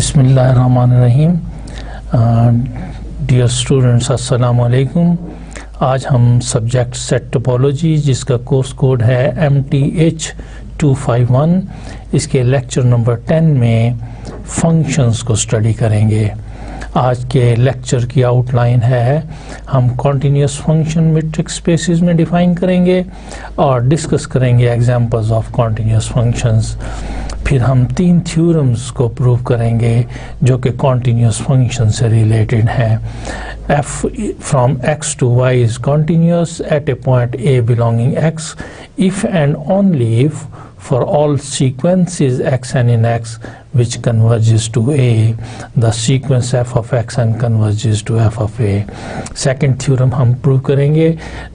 बिस्मिल्लाहिर्रहमानिर्रहीम। Dear students, अस्सलाम वालेकुम। आज हम सब्जेक्ट सेट टोपोलॉजी, जिसका कोर्स कोड है MTH 251, इसके लेक्चर नंबर 10 में फंक्शंस को स्टडी करेंगे। आज के लेक्चर की आउटलाइन है, हम कॉन्टीन्यूस फंक्शन मैट्रिक्स स्पेसेस में डिफाइन करेंगे और डिस्कस करेंगे एग्जांपल्स ऑफ कॉन्टीन्यूस फंक्शंस। फिर हम 3 थ्योरम्स को प्रूव करेंगे जो कि कॉन्टीन्यूस फंक्शन से रिलेटेड हैं। f from x to y is continuous at a point a belonging x if and only if for all sequences xn in x which converges to a, the sequence f of xn converges to f of a. Second theorem हम prove करेंगे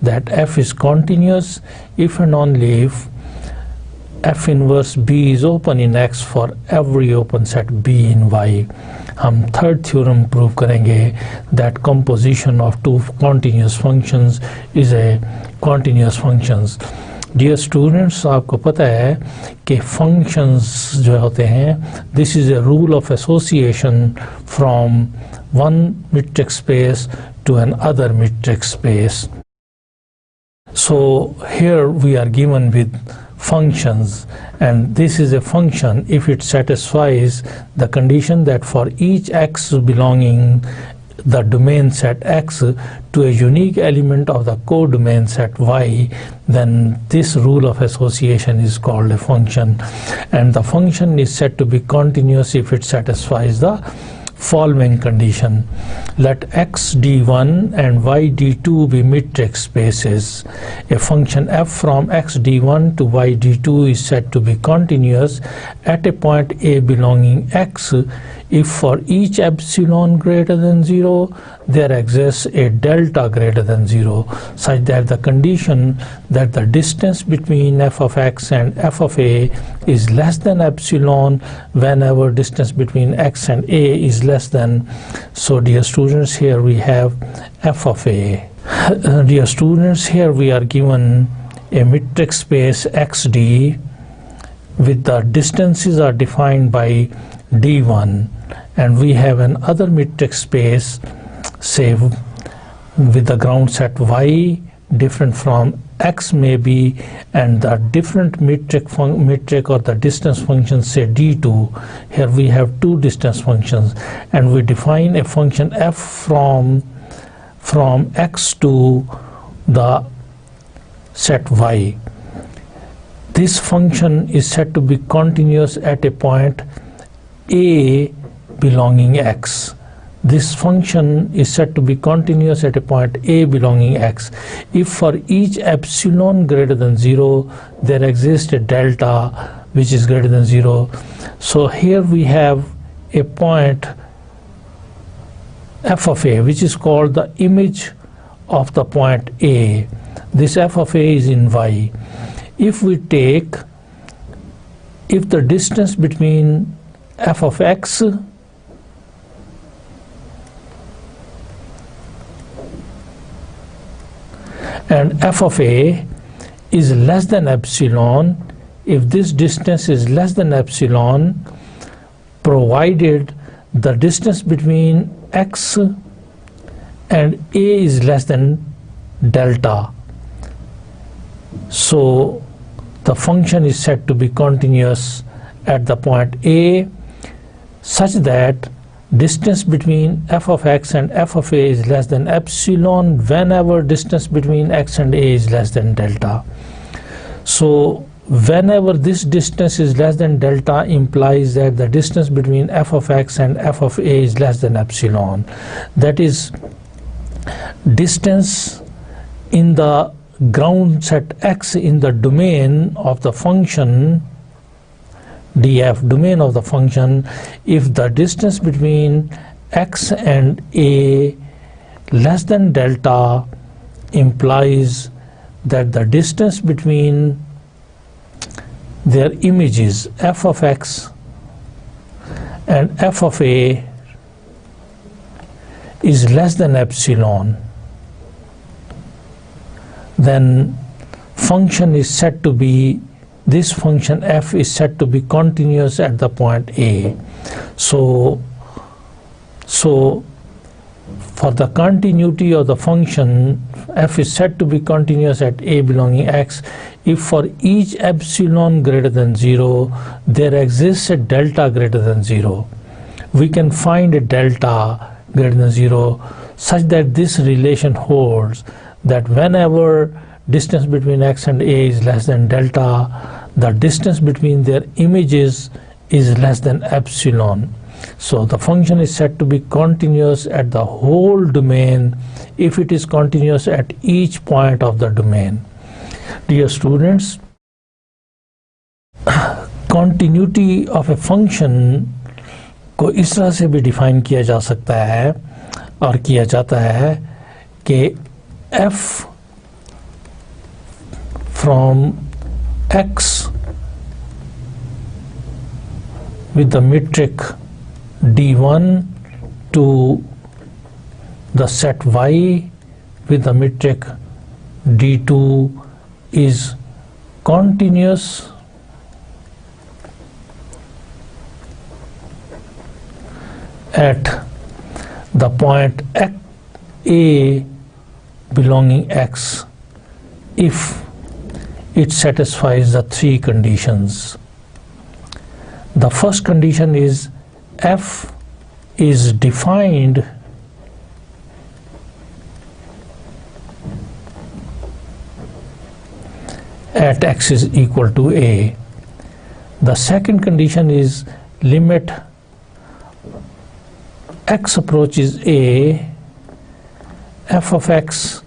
that f is continuous if and only if f inverse b is open in x for every open set b in y. हम third theorem prove करेंगे that composition of two continuous functions is a continuous functions. Dear students, आपको पता है कि functions जो होते हैं, this is a rule of association from one metric space to another metric space. So here we are given with functions, and this is a function if it satisfies the condition that for each x belonging the domain set x to a unique element of the codomain set y, then this rule of association is called a function, and the function is said to be continuous if it satisfies the following condition. Let x d1 and y d2 be metric spaces. A function f from x d1 to y d2 is said to be continuous at a point a belonging x if for each epsilon greater than 0 there exists a delta greater than 0, such that the condition that the distance between f of x and f of a is less than epsilon whenever distance between x and a is less than. So dear students, here we have f of a. Dear students, here we are given a metric space xd with the distances are defined by d1, and we have another metric space, say with the ground set y different from x maybe, and the different metric or the distance function, say d2. Here we have two distance functions, and we define a function f from x to the set y. This function is said to be continuous at a point a belonging x. This function is said to be continuous at a point a belonging x if for each epsilon greater than 0 there exists a delta which is greater than 0. So here we have a point f of a which is called the image of the point a. This f of a is in y. If the distance between f of x and f of a is less than epsilon, if this distance is less than epsilon, provided the distance between x and a is less than delta, so the function is said to be continuous at the point a such that distance between f of x and f of a is less than epsilon whenever distance between x and a is less than delta. So whenever this distance is less than delta implies that the distance between f of x and f of a is less than epsilon. That is, distance in the ground set x in the domain of the function df, domain of the function, if the distance between x and a less than delta implies that the distance between their images f of x and f of a is less than epsilon, then function is said to be, this function f is said to be continuous at the point a. So for the continuity of the function, f is said to be continuous at a belonging x if for each epsilon greater than 0 there exists a delta greater than 0. We can find a delta greater than 0 such that this relation holds, that whenever distance between x and a is less than delta, the distance between their images is less than epsilon. So the function is said to be continuous at the whole domain if it is continuous at each point of the domain. Dear students, continuity of a function को इस तरह से भी define किया जा सकता है और किया जाता है कि f from x with the metric d1 to the set y with the metric d2 is continuous at the point a belonging x if it satisfies the three conditions. The first condition is f is defined at x is equal to a. The second condition is limit x approaches a, f of x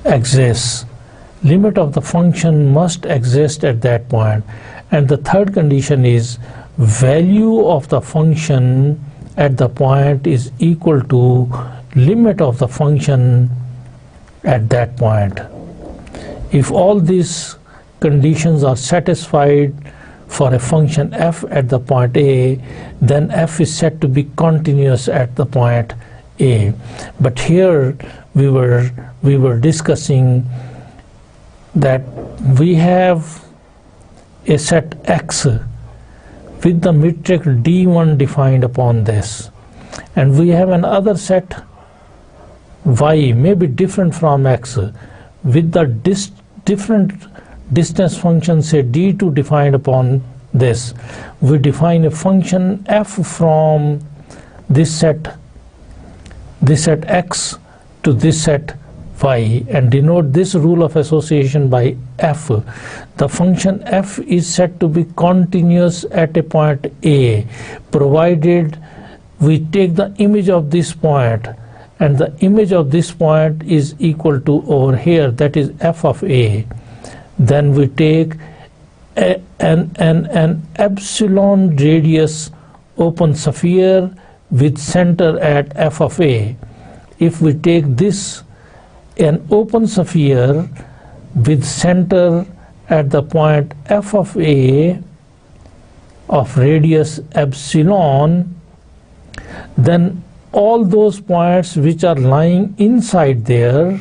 exists. Limit of the function must exist at that point. And the third condition is value of the function at the point is equal to limit of the function at that point. If all these conditions are satisfied for a function f at the point a, then f is said to be continuous at the point a. But here we were discussing that we have a set x with the metric d1 defined upon this, and we have another set y may be different from x with the different distance function, say d2, defined upon this. We define a function f from this set x to this set y and denote this rule of association by f. The function f is said to be continuous at a point a provided we take the image of this point, and the image of this point is equal to over here, that is f of a. Then we take an epsilon radius open sphere with center at f of a. If we take this an open sphere with center at the point f of a of radius epsilon, then all those points which are lying inside there,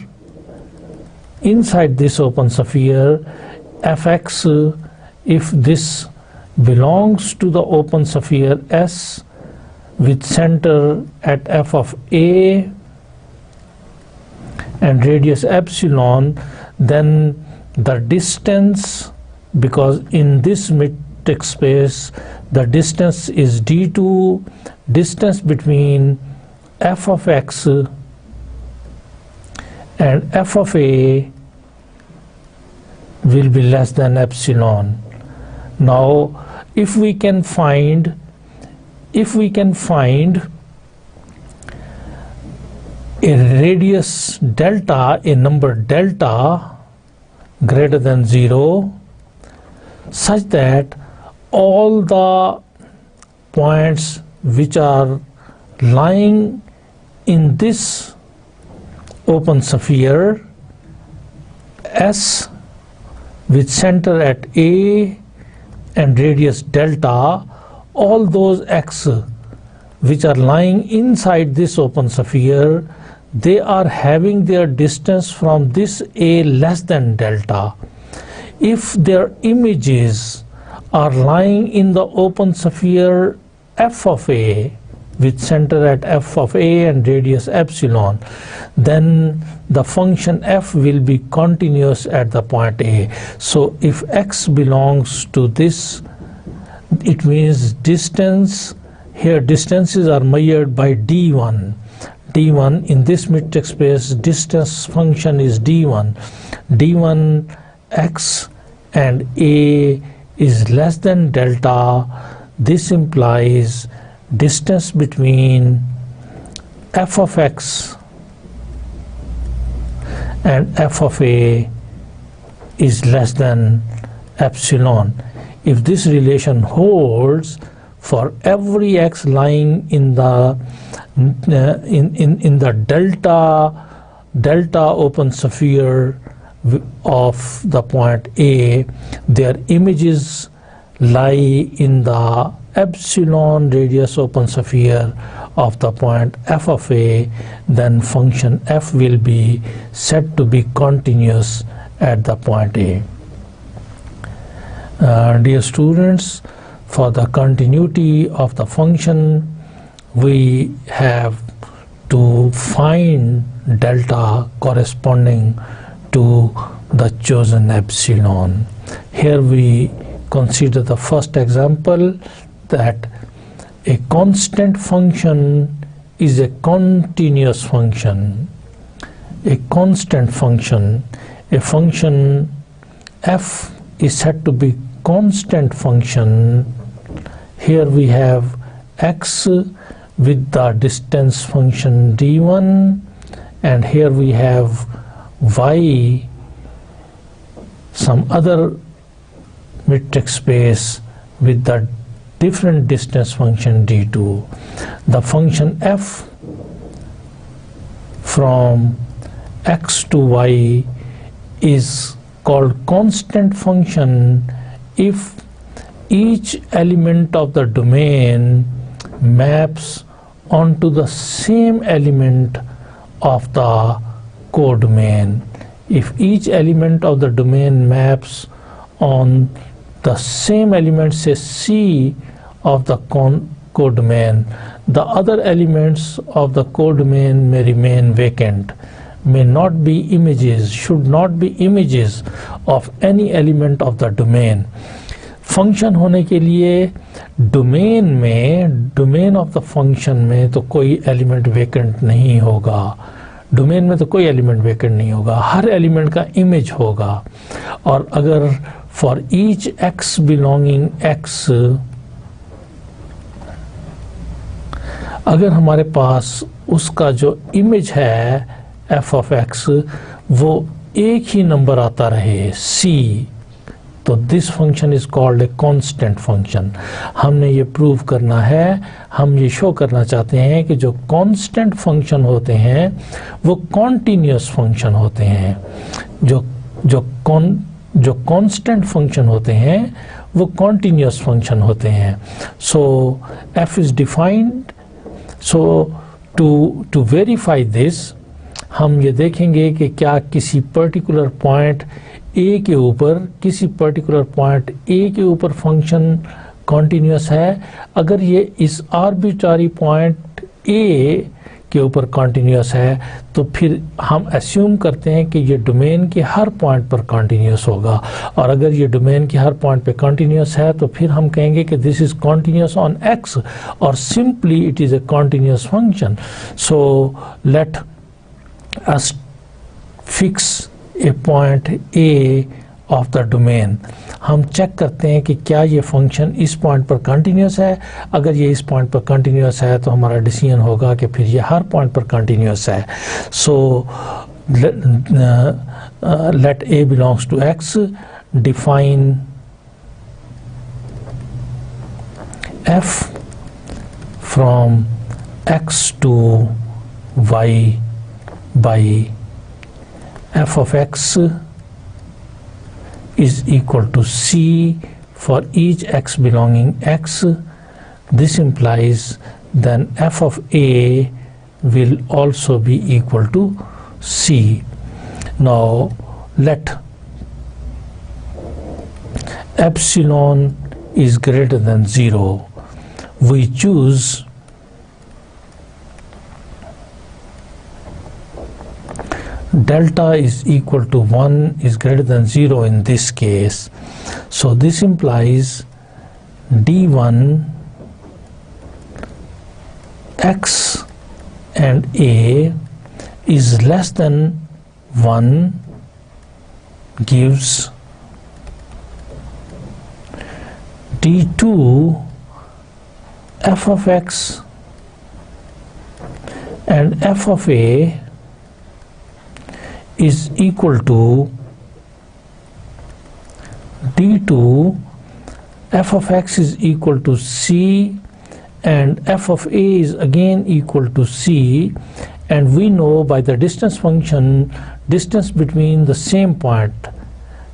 inside this open sphere, fx, if this belongs to the open sphere S with center at f of a and radius epsilon, then the distance, because in this metric space the distance is d2, distance between f of x and f of a will be less than epsilon. Now if we can find a radius delta, a number delta greater than 0, such that all the points which are lying in this open sphere S with center at A and radius delta, all those x which are lying inside this open sphere, they are having their distance from this A less than delta. If their images are lying in the open sphere f of a with center at f of a and radius epsilon, then the function f will be continuous at the point A. So if x belongs to this, it means distance, here distances are measured by d1. d1 in this metric space, distance function is d1. d1 x and a is less than delta. This implies distance between f of x and f of a is less than epsilon. If this relation holds for every x lying in the in the delta open sphere of the point A, their images lie in the epsilon radius open sphere of the point f of a, then function f will be said to be continuous at the point A. Dear students, for the continuity of the function, we have to find delta corresponding to the chosen epsilon. Here we consider the first example, that a constant function is a continuous function. A constant function, a function f is said to be constant function. Here we have x with the distance function d1, and here we have y, some other metric space with the different distance function d2. The function f from x to y is called constant function if each element of the domain maps onto the same element of the codomain. If each element of the domain maps on the same element, say C, of the codomain, the other elements of the codomain may remain vacant, may not be images, should not be images of any element of the domain. Function होने के लिए domain of the function में तो कोई element vacant नहीं होगा, domain में तो कोई एलिमेंट वेकेंट नहीं होगा, हर एलिमेंट का इमेज होगा. और अगर for each x belonging x, अगर हमारे पास उसका जो इमेज है एफ ऑफ एक्स वो एक ही नंबर आता रहे सी, तो this function is called a constant function. हमने ये प्रूव करना है, हम ये शो करना चाहते हैं कि जो कांस्टेंट फंक्शन होते हैं वो कॉन्टिन्यूस फंक्शन होते हैं. जो कांस्टेंट फंक्शन होते हैं वो कॉन्टिन्यूस फंक्शन होते हैं. So F is defined. So to verify this हम ये देखेंगे कि क्या किसी पर्टिकुलर पॉइंट ए के ऊपर, किसी पर्टिकुलर पॉइंट ए के ऊपर फंक्शन कॉन्टिन्यूस है. अगर ये इस आर्बिट्ररी पॉइंट ए के ऊपर कॉन्टिन्यूस है तो फिर हम अस्यूम करते हैं कि ये डोमेन के हर पॉइंट पर कॉन्टिन्यूस होगा. और अगर ये डोमेन के हर पॉइंट पे कॉन्टिन्यूस है तो फिर हम कहेंगे कि this is continuous on X, और simply it is a continuous function. So let us fix a point A of the domain. हम चेक करते हैं कि क्या ये फंक्शन इस पॉइंट पर कंटिन्यूस है. अगर ये इस पॉइंट पर कंटिन्यूस है तो हमारा डिसीजन होगा कि फिर ये हर पॉइंट पर कंटिन्यूस है. So let A belongs to X, define f from X to Y by f of x is equal to c for each x belonging x. This implies then f of a will also be equal to c. Now let epsilon is greater than 0, we choose delta is equal to 1 is greater than 0 in this case. So this implies D1 x and a is less than 1 gives D2 f of x and f of a is equal to D2 f of x is equal to c and f of a is again equal to c, and we know by the distance function, distance between the same point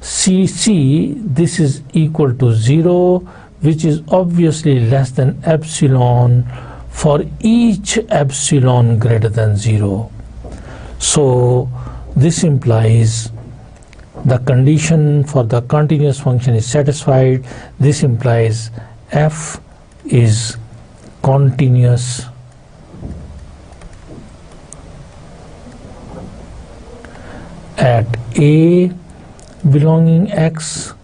CC, this is equal to 0, which is obviously less than epsilon for each epsilon greater than 0. So this implies the condition for the continuous function is satisfied. This implies f is continuous at a belonging x.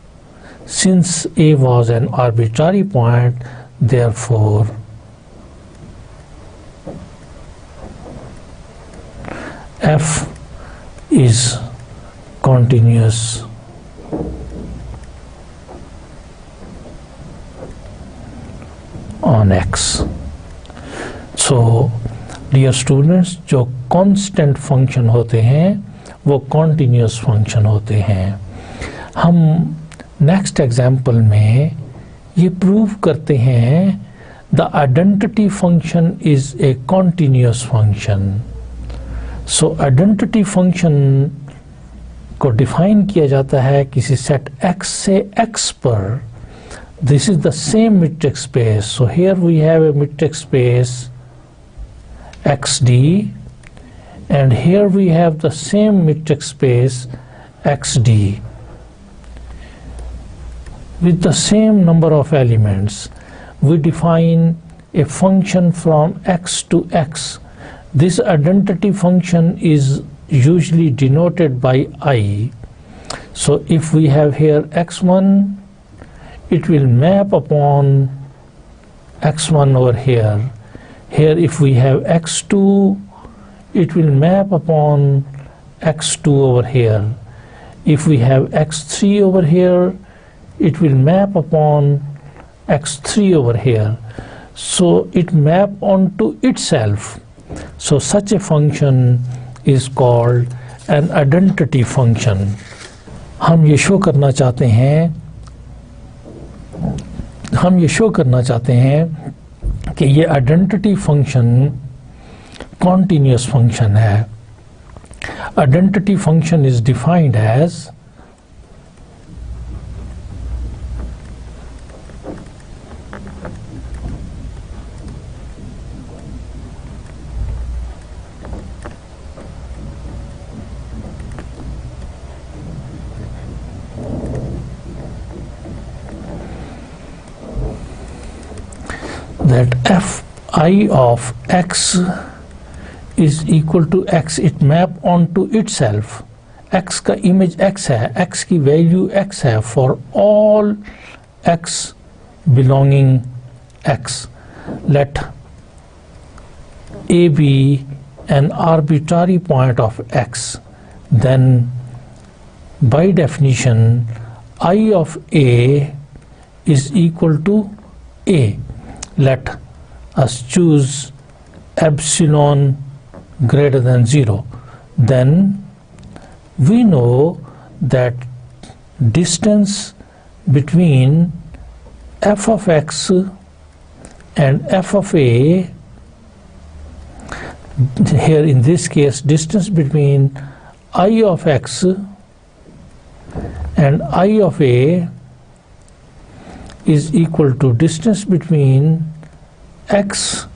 Since a was an arbitrary point, therefore f is continuous on x. So dear students, जो constant function होते हैं वो continuous function होते हैं. हम next example में ये prove करते हैं the identity function is a continuous function. So identity function को डिफाइन किया जाता है किसी सेट x से x पर. This is the same metric space. So here we have a metric space xd, and here we have the same metric space xd with the same number of elements. We define a function from x to x. This identity function is usually denoted by I. So if we have here x1, it will map upon x1 over here. Here if we have x2, it will map upon x2 over here. If we have x3 over here, it will map upon x3 over here. So it map onto itself. So such a function is called an identity function. हम ये show करना चाहते हैं कि ये identity function continuous function है. Identity function is defined as that fi of x is equal to x. It map onto itself. x का image x है, x की value x है for all x belonging x. Let a be an arbitrary point of x, then by definition I of a is equal to a. Let us choose epsilon greater than 0. Then we know that distance between f of x and f of a, here in this case distance between I of x and I of a is equal to distance between x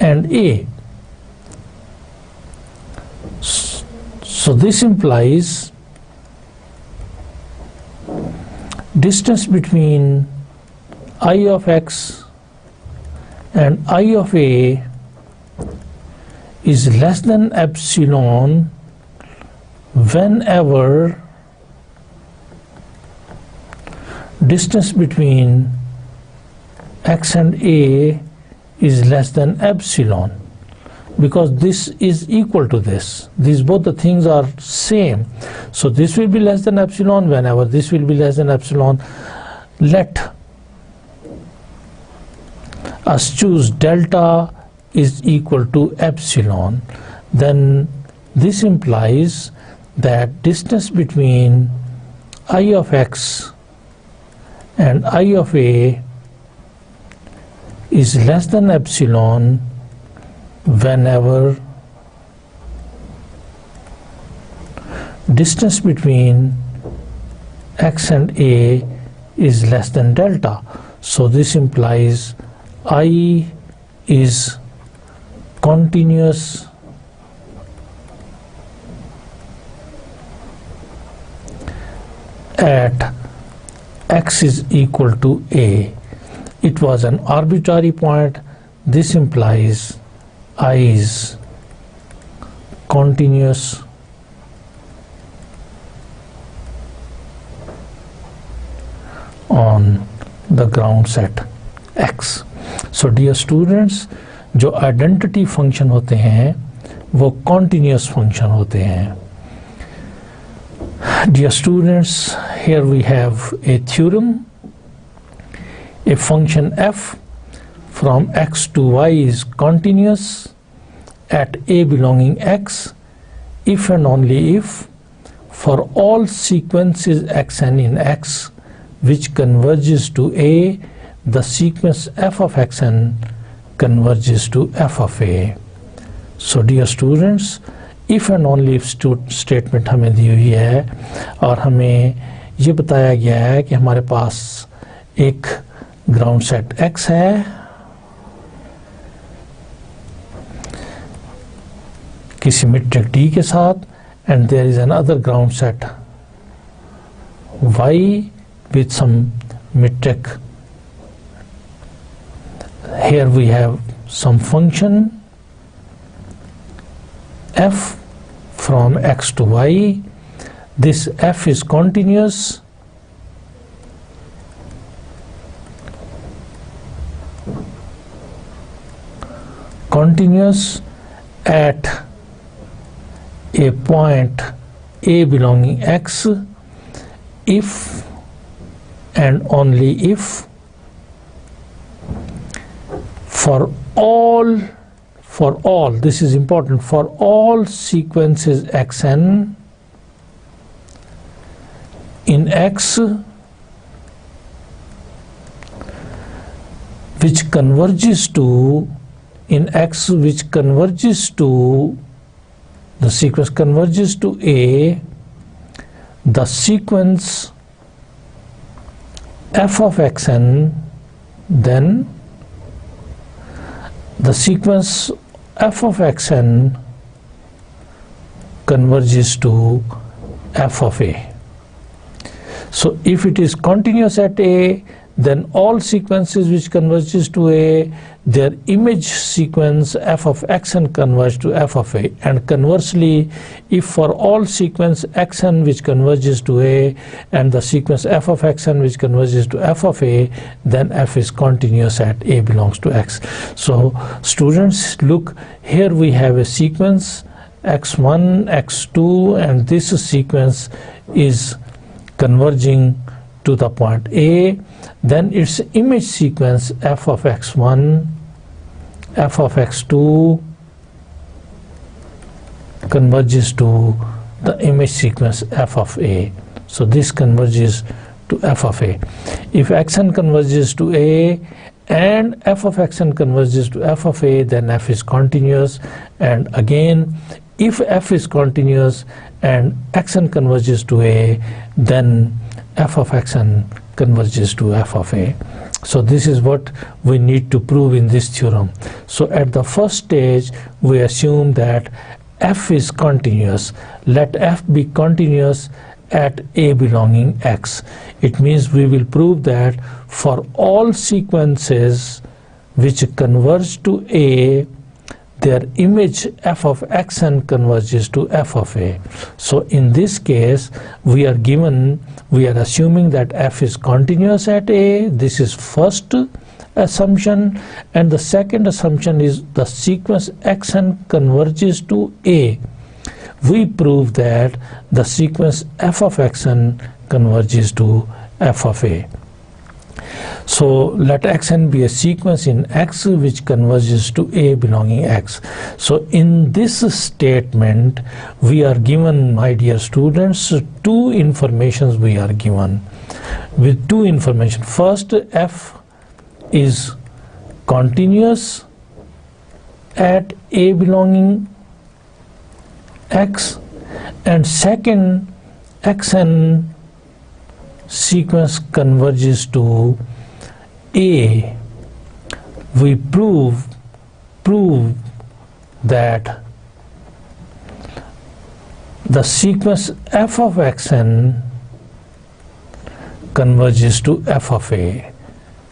and a. So this implies distance between I of x and I of a is less than epsilon whenever distance between x and a is less than epsilon, because this is equal to this. These both the things are same. So this will be less than epsilon whenever this will be less than epsilon. Let us choose delta is equal to epsilon. Then this implies that distance between I of x and I of a is less than epsilon whenever distance between x and a is less than delta. So this implies I is continuous at x is equal to a. It was an arbitrary point. This implies I is continuous on the ground set x. So dear students, जो identity function होते हैं वो continuous function होते हैं. Dear students, here we have a theorem. A function f from x to y is continuous at a belonging x if and only if for all sequences xn in x which converges to a, the sequence f of xn converges to f of a. So dear students, if and only if statement हमें दी हुई है और हमें ये बताया गया है कि हमारे पास एक ग्राउंड सेट x है, किसी मेट्रिक d के साथ, and there is another ground set y with some metric. Here we have some function f from x to y. This f is continuous at a point a belonging x if and only if for all, this is important, for all sequences xn in x which converges to the sequence converges to a, the sequence f of xn, then the sequence f of xn converges to f of a. So if it is continuous at a, then all sequences which converges to a, their image sequence f of xn converge to f of a, and conversely, if for all sequence xn which converges to a and the sequence f of xn which converges to f of a, then f is continuous at a belongs to x. So students, look, here we have a sequence x1, x2, and this sequence is converging to the point a. Then its image sequence f of x1, f of x2 converges to the image sequence f of a. So this converges to f of a. If xn converges to a and f of xn converges to f of a, then f is continuous. And again, if f is continuous and xn converges to a, then f of xn converges to f of a. So this is what we need to prove in this theorem. So at the first stage, we assume that f is continuous. Let f be continuous at A belonging X. It means we will prove that for all sequences which converge to A, their image f of xn converges to f of A. So in this case, we are assuming that f is continuous at A. This is first assumption, and the second assumption is the sequence xn converges to A. We prove that the sequence f of xn converges to f of A. So let xn be a sequence in X which converges to A belonging X. So in this statement, we are given, my dear students, two informations we are given. With two information. First, f is continuous at A belonging X, and second, xn sequence converges to A. We prove that the sequence f of xn converges to f of A.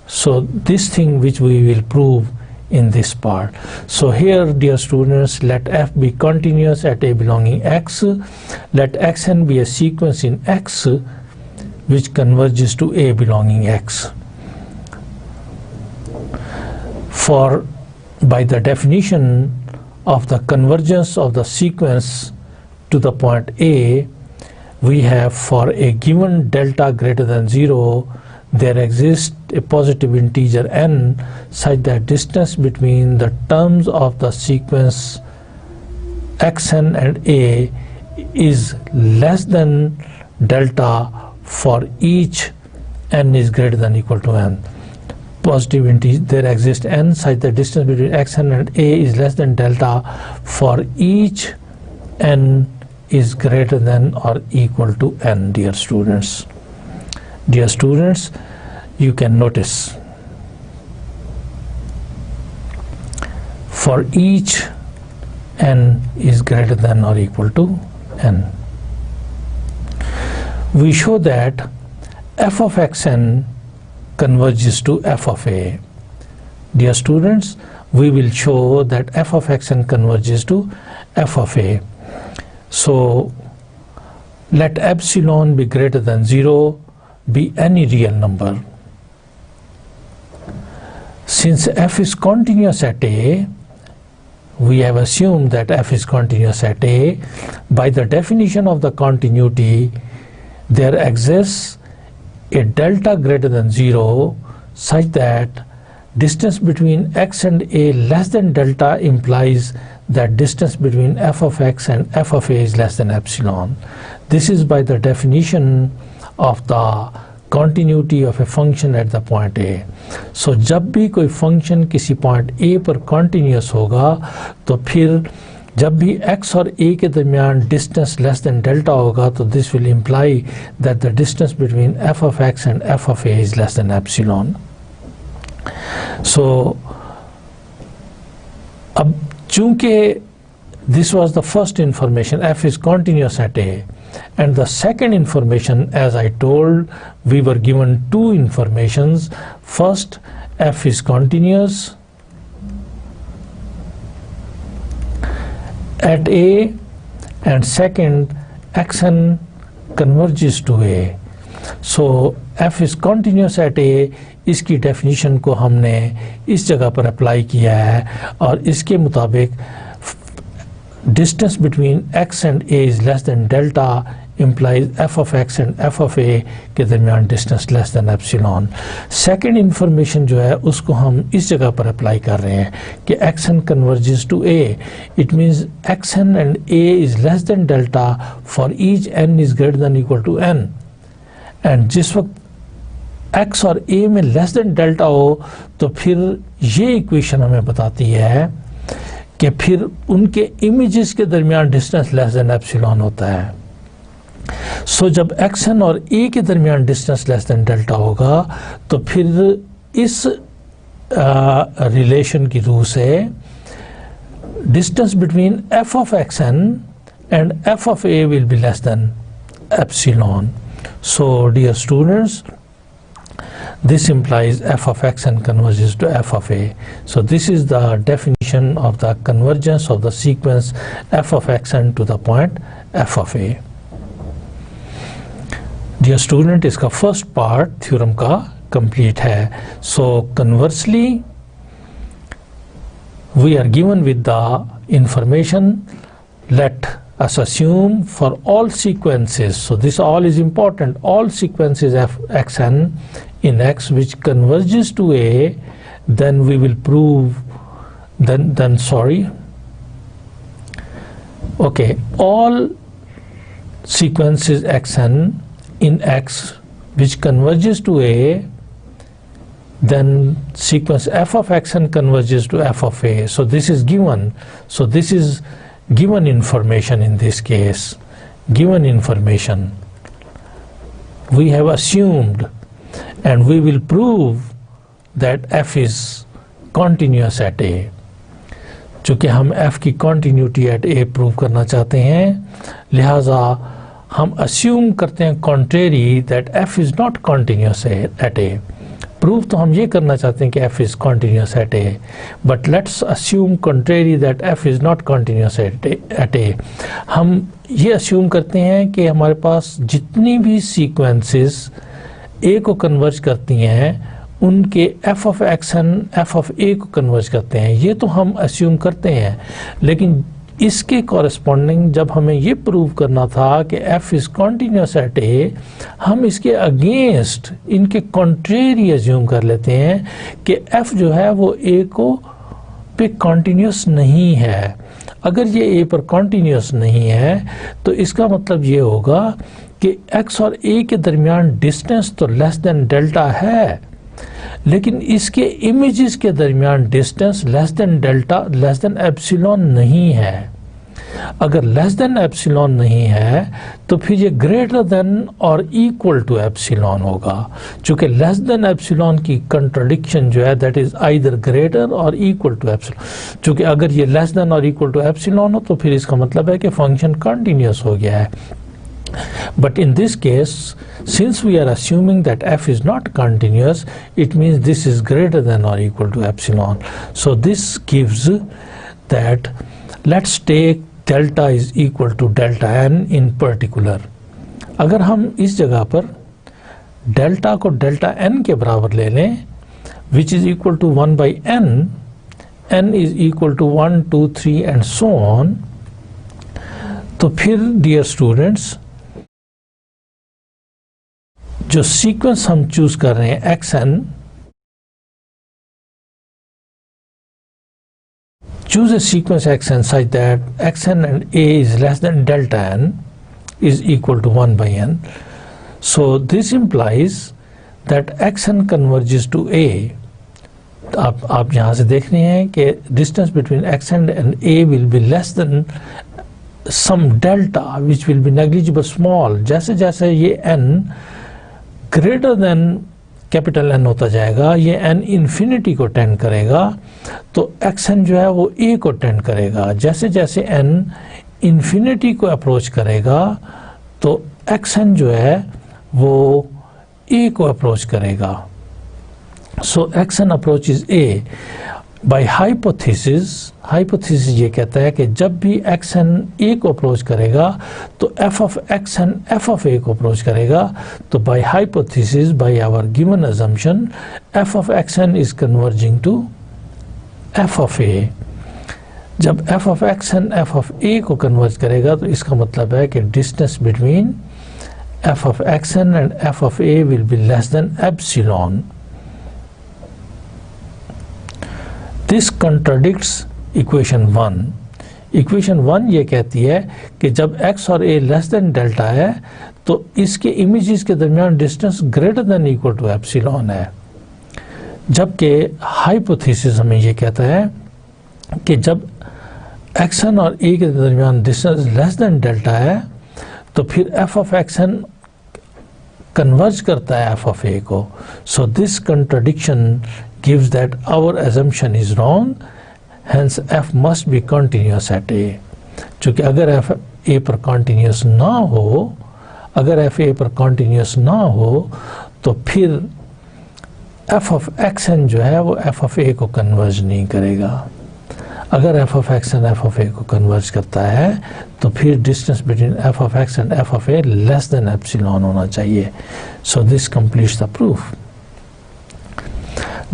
So this thing which we will prove in this part. So here, dear students, let f be continuous at A belonging X. Let xn be a sequence in X which converges to A belonging X. For by the definition of the convergence of the sequence to the point A, we have for a given delta greater than 0, there exists a positive integer n such that distance between the terms of the sequence xn and A is less than delta for each n is greater than or equal to n. Positive integer, there exists n such that distance between xn and A is less than delta for each n is greater than or equal to n, dear students. Dear students, you can notice for each n is greater than or equal to n. We show that f of xn converges to f of A. Dear students, we will show that f of xn converges to f of A. So let epsilon be greater than 0, be any real number. Since f is continuous at A, we have assumed that f is continuous at A. By the definition of the continuity, there exists a delta greater than 0 such that distance between x and A less than delta implies that distance between f of x and f of A is less than epsilon. This is by the definition of the continuity of a function at the point A. So जब भी कोई function किसी point A पर continuous होगा, तो फिर जब भी x और A के दरमियान distance less than delta होगा, तो this will imply that the distance between f of x and f of A is less than epsilon. So अब चूंकि this was the first information, f is continuous at A, and the second information, as I told, we were given two informations. First, f is continuous at A, and second, xn converges to A. So f is continuous at A, इसकी definition को हमने इस जगह पर apply किया है, और इसके मुताबिक distance between x and A is less than delta implies f of x and f of A के दरमियान distance less than epsilon. Second information जो है उसको हम इस जगह पर अप्लाई कर रहे हैं कि xn converges to A. It means xn and A is less than delta for each n is greater than or equal to n. And जिस वक्त x और A में less than delta हो, तो फिर ये इक्वेशन हमें बताती है कि फिर उनके इमेजेस के दरमियान डिस्टेंस लेस देन एप्सिलॉन होता है. सो जब xn और a के दरमियान डिस्टेंस लेस देन डेल्टा होगा, तो फिर इस रिलेशन की रूह से distance between f of xn and f of a will be less than epsilon. So dear students, this implies f of x n converges to f of a. So this is the definition of the convergence of the sequence f of x n to the point f of a. Dear student, इसका first part theorem का complete है. So conversely, we are given with the information, let us assume for all sequences, so this all is important, all sequences f x n in x which converges to a, then we will prove, all sequences x n in x which converges to a, then sequence f of x n converges to f of a. So this is given. So this is given information in this case. Given information. We have assumed and we will prove that f is continuous at a. चूँकि हम f की continuity at a prove करना चाहते हैं, लिहाजा हम assume करते हैं contrary that f is not continuous at a. Proof तो हम ये करना चाहते हैं कि f is continuous at a, but let's assume contrary that f is not continuous at a. हम ये assume करते हैं कि हमारे पास जितनी भी sequences a को converge करती हैं उनके f of x n f of a को converge करते हैं. ये तो हम assume करते हैं, लेकिन इसके कॉरेस्पॉन्डिंग जब हमें ये प्रूव करना था कि f is continuous at a, हम इसके अगेंस्ट इनके कॉन्ट्रेरी अज्यूम कर लेते हैं कि f जो है वो a को पे कॉन्टीन्यूस नहीं है. अगर ये a पर कॉन्टीन्यूस नहीं है तो इसका मतलब ये होगा कि x और a के दरमियान डिस्टेंस तो लेस देन डेल्टा है, लेकिन इसके इमेजेस के दरमियान distance less then delta, less than epsilon नहीं है. अगर लेस देन एप्सिलॉन नहीं है तो फिर ये ग्रेटर देन और इक्वल टू एप्सिलॉन होगा. चूँकि लेस देन एप्सिलॉन की कंट्राडिक्शन जो है दैट इज आइदर ग्रेटर और इक्वल टू एप्सिलॉन. चूँकि अगर ये लेस देन और इक्वल टू एप्सिलॉन हो तो फिर इसका मतलब है कि फंक्शन कंटिन्यूस हो गया है. But in this case, since we are assuming that f is not continuous, it means this is greater than or equal to epsilon. So this gives that, let's take delta is equal to delta n in particular. अगर हम इस जगह पर delta को delta n के बराबर ले लें, which is equal to 1 by n, n is equal to 1, 2, 3 and so on, तो फिर dear students, जो सीक्वेंस हम चूज कर रहे हैं xn, choose a sequence xn such that xn and a is less than delta n is equal to 1 by n. So this implies that xn converges to a. आप यहाँ से देख रहे हैं कि distance between xn and a will be less than some delta which will be negligible small. जैसे जैसे ये n greater than capital n होता जाएगा, ये n इन्फिनिटी को टेंड करेगा, तो xn जो है वो a को टेंड करेगा. जैसे जैसे n इन्फिनिटी को अप्रोच करेगा तो xn जो है वो a को अप्रोच करेगा. So xn approaches a. By hypothesis ये कहता है कि जब भी xn a को अप्रोच करेगा तो f of xn f of a को अप्रोच करेगा. तो by hypothesis, by our given assumption, f of xn is converging to f of a. जब f of xn f of a को converge करेगा तो इसका मतलब है कि distance between f of xn and f of a will be less than epsilon. This contradicts equation 1. Equation 1 ये कहती है कि जब x और a लेस देन डेल्टा है तो इसके इमेजेस के दरमियान distance greater than equal to epsilon है. जबकि हाइपोथेसिस हमें ये कहता है कि जब xn और a के दरमियान डिस्टेंस लेस देन डेल्टा है तो फिर f of xn कन्वर्ज करता है f of a को. So this contradiction gives that our assumption is wrong, hence f must be continuous at a. चूँकि अगर f a पर continuous ना हो, अगर एफ ए पर कॉन्टिन्यूस ना हो तो फिर एफ ऑफ एक्स एन जो है वो एफ ऑफ ए को कन्वर्ज नहीं करेगा। अगर F of X and F of A को कन्वर्ज करता है तो फिर distance between F of X and F of A less than epsilon होना चाहिए। So this completes the proof.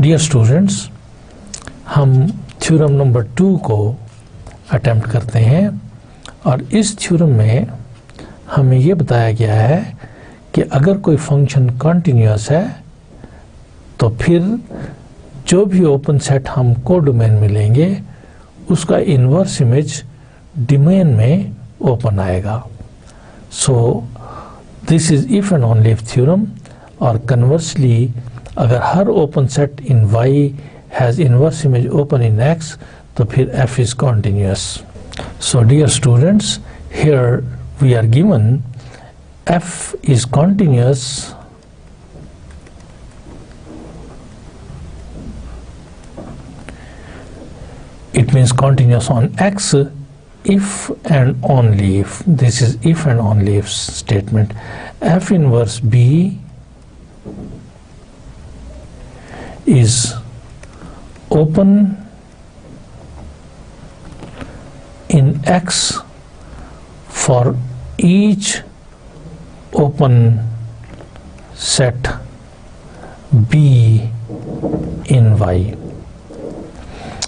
Dear students, हम थ्योरम नंबर 2 को अटेम्प्ट करते हैं और इस थ्योरम में हमें ये बताया गया है कि अगर कोई फंक्शन कॉन्टिन्यूअस है तो फिर जो भी ओपन सेट हम कोडोमेन में लेंगे उसका इन्वर्स इमेज डोमेन में ओपन आएगा। So this is if and only if theorem. और कन्वर्सली अगर हर open set in Y has inverse image open in X तो फिर f is continuous. So dear students, here we are given f is continuous it means continuous on x if and only if, this is if and only if statement, f inverse b is open in x for each open set b in y.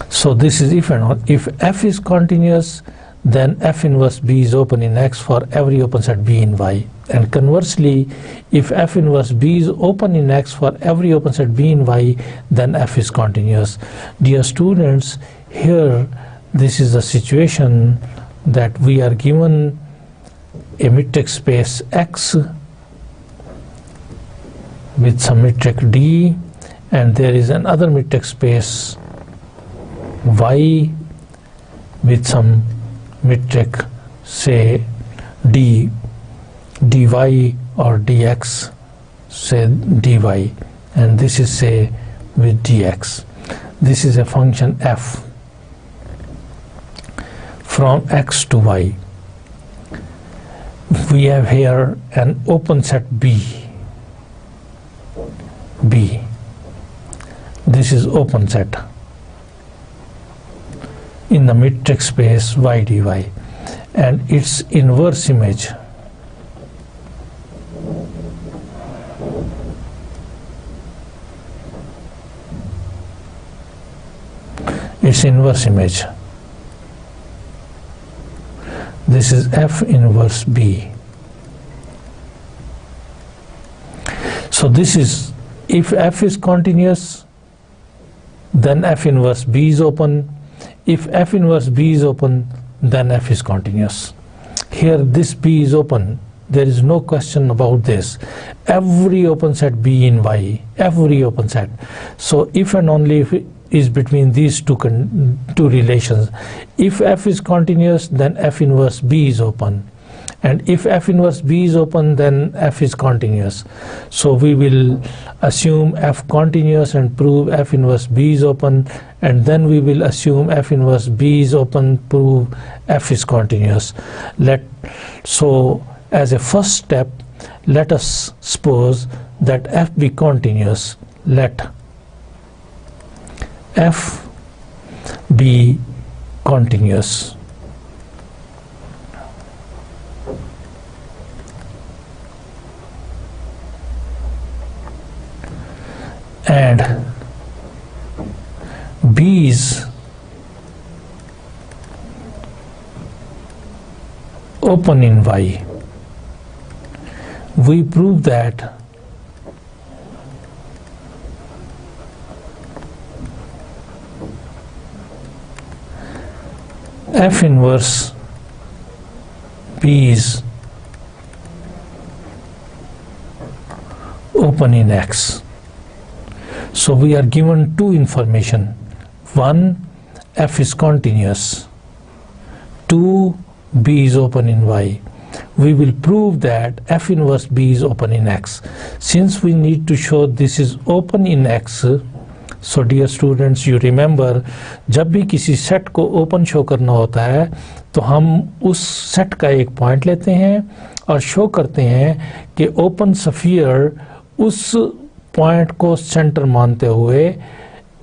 So this is if and only if f is continuous, then f inverse b is open in x for every open set b in y, and conversely if f inverse b is open in x for every open set b in y, then f is continuous. Dear students, here this is the situation that we are given a metric space x with some metric d, and there is another metric space y with some metric say d, dy or dx, say dy, and this is say with dx. This is a function f from x to y. We have here an open set b. This is open set in the metric space y dy, and its inverse image this is f inverse b. So this is if f is continuous, then f inverse b is open. If f inverse b is open, then f is continuous. Here this b is open, there is no question about this. Every open set b in y, every open set. So if and only if is between these two relations. If f is continuous, then f inverse b is open, and if f inverse b is open, then f is continuous. So we will assume f continuous and prove f inverse b is open, and then we will assume f inverse b is open, prove f is continuous. So as a first step, let us suppose that f be continuous. Let f be continuous. And b is open in y. We prove that f inverse b is open in x. So we are given two information. One, f is continuous. Two, b is open in y. We will prove that f inverse b is open in x. Since we need to show this is open in x, so dear students, you remember, जब भी किसी set को open show करना होता है तो हम उस सेट का एक पॉइंट लेते हैं और शो करते हैं कि ओपन स्फीयर उस पॉइंट को सेंटर मानते हुए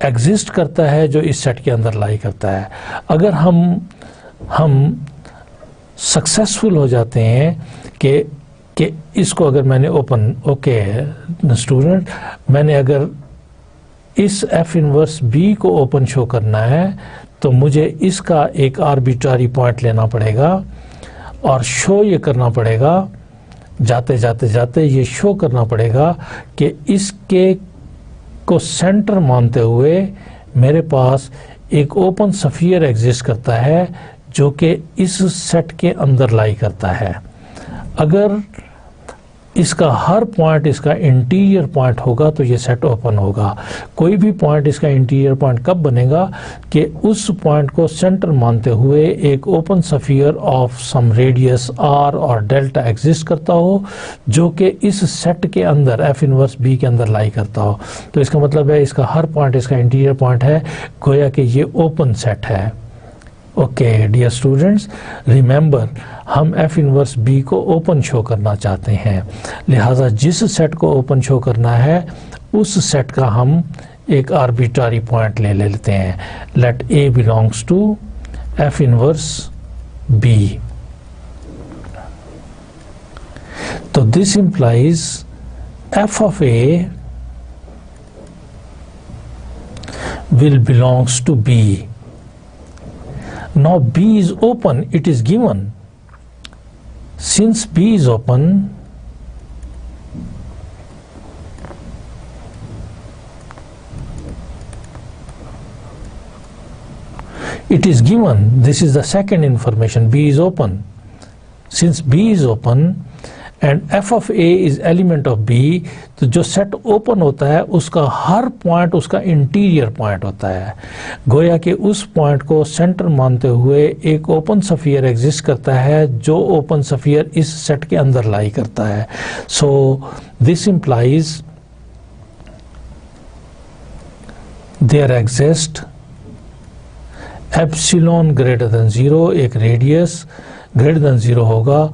एग्जिस्ट करता है जो इस सेट के अंदर लाई करता है। अगर हम सक्सेसफुल हो जाते हैं कि इसको अगर मैंने ओपन स्टूडेंट मैंने अगर इस एफ इनवर्स बी को ओपन शो करना है तो मुझे इसका एक आर्बिट्ररी पॉइंट लेना पड़ेगा और शो ये करना पड़ेगा, जाते जाते ये शो करना पड़ेगा कि इसके को सेंटर मानते हुए मेरे पास एक ओपन स्फीयर एग्जिस्ट करता है जो कि इस सेट के अंदर लाई करता है। अगर इसका हर पॉइंट इसका इंटीरियर पॉइंट होगा तो ये सेट ओपन होगा। कोई भी पॉइंट इसका इंटीरियर पॉइंट कब बनेगा कि उस पॉइंट को सेंटर मानते हुए एक open sphere of some radius r और डेल्टा एग्जिस्ट करता हो जो कि इस सेट के अंदर एफ इनवर्स बी के अंदर लाई करता हो। तो इसका मतलब है इसका हर पॉइंट इसका इंटीरियर पॉइंट है, गोया कि ये ओपन सेट है। ओके डियर स्टूडेंट्स, रिमेंबर हम एफ इनवर्स बी को ओपन शो करना चाहते हैं, लिहाजा जिस सेट को ओपन शो करना है उस सेट का हम एक आर्बिट्ररी पॉइंट ले लेते हैं। Let A belongs to F inverse B. तो this implies F of A will belongs to B. Now B is open, it is given. Since B is open, it is given, this is the second information, B is open. Since B is open and f of a is element of B, तो जो set open होता है उसका हर point उसका interior point होता है, गोया कि उस पॉइंट को सेंटर मानते हुए एक ओपन स्फीयर एग्जिस्ट करता है जो ओपन स्फीयर इस सेट के अंदर लाई करता है। So this implies there exist epsilon greater than 0, एक रेडियस ग्रेटर देन 0 होगा।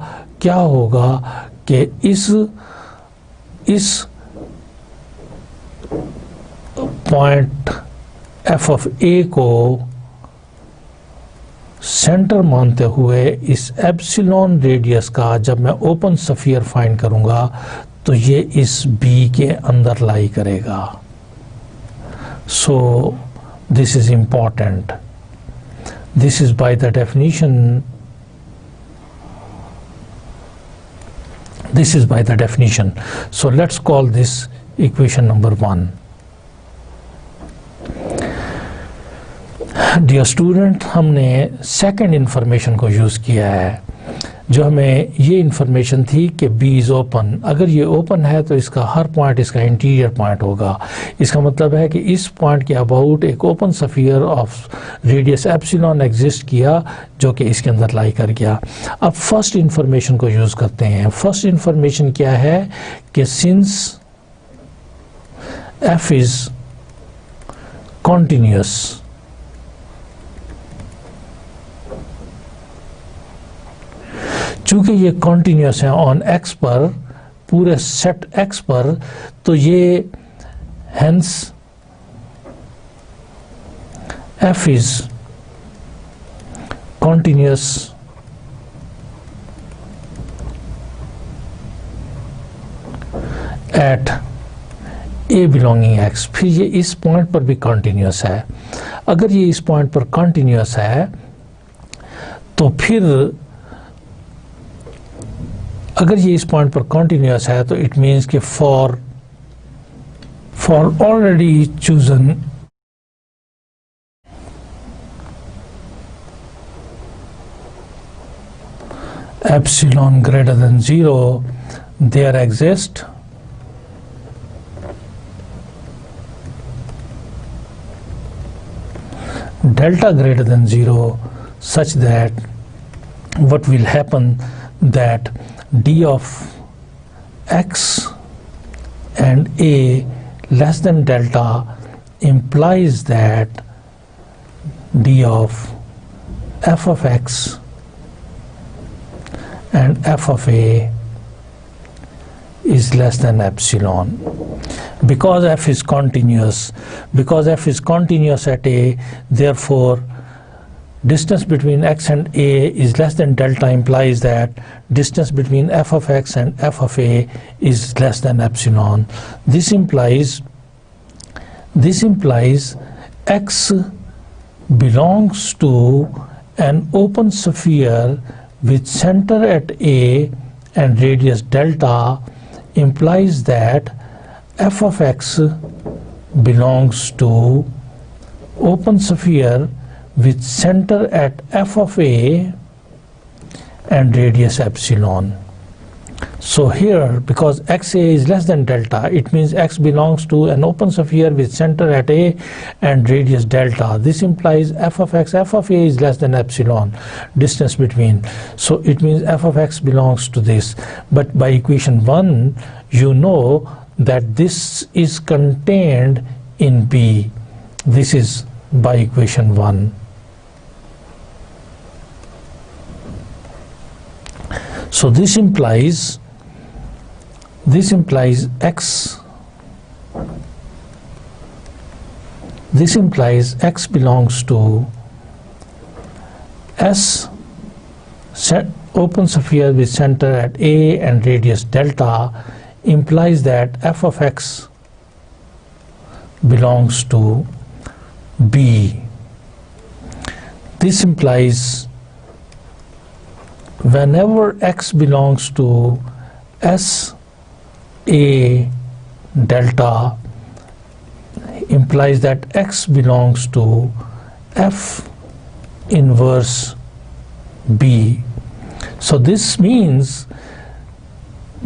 क्या होगा कि इस पॉइंट एफ ऑफ ए को सेंटर मानते हुए इस एप्सिलॉन रेडियस का जब मैं ओपन स्फीयर फाइंड करूंगा तो ये इस बी के अंदर लाई करेगा। सो this is important, this is by the definition, this is by the definition. So let's call this equation number 1. Dear student, हमने second information को यूज़ किया है जो हमें ये इंफॉर्मेशन थी कि B is open। अगर ये ओपन है तो इसका हर पॉइंट इसका इंटीरियर पॉइंट होगा। इसका मतलब है कि इस पॉइंट के अबाउट एक open sphere of radius epsilon exist किया जो कि इसके अंदर लाई कर गया। अब फर्स्ट इंफॉर्मेशन को यूज़ करते हैं। फर्स्ट इंफॉर्मेशन क्या है कि सिंस F is continuous, चूंकि ये कॉन्टिन्यूस है ऑन x पर, पूरे सेट x पर, तो ये hence f is continuous at a belonging x। फिर ये इस पॉइंट पर भी कॉन्टिन्यूस है। अगर ये इस पॉइंट पर कॉन्टिन्यूस है तो फिर अगर ये इस पॉइंट पर कॉन्टिन्यूस है तो इट मीन्स कि for already chosen epsilon greater than 0 there exist delta greater than 0 such that what will happen that d of x and a less than delta implies that d of f of x and f of a is less than epsilon. Because f is continuous at a, therefore distance between x and a is less than delta, implies that distance between f of x and f of a is less than epsilon. This implies x belongs to an open sphere with center at a and radius delta, implies that f of x belongs to open sphere with center at f of a and radius epsilon. So here, because xa is less than delta, it means x belongs to an open sphere with center at a and radius delta. This implies f of x, f of a is less than epsilon, distance between. So it means f of x belongs to this. But by equation 1, you know that this is contained in B. This is by equation 1. So this implies x belongs to S open sphere with center at A and radius delta, implies that f of x belongs to B. This implies whenever x belongs to S A delta, implies that x belongs to f inverse B. So this means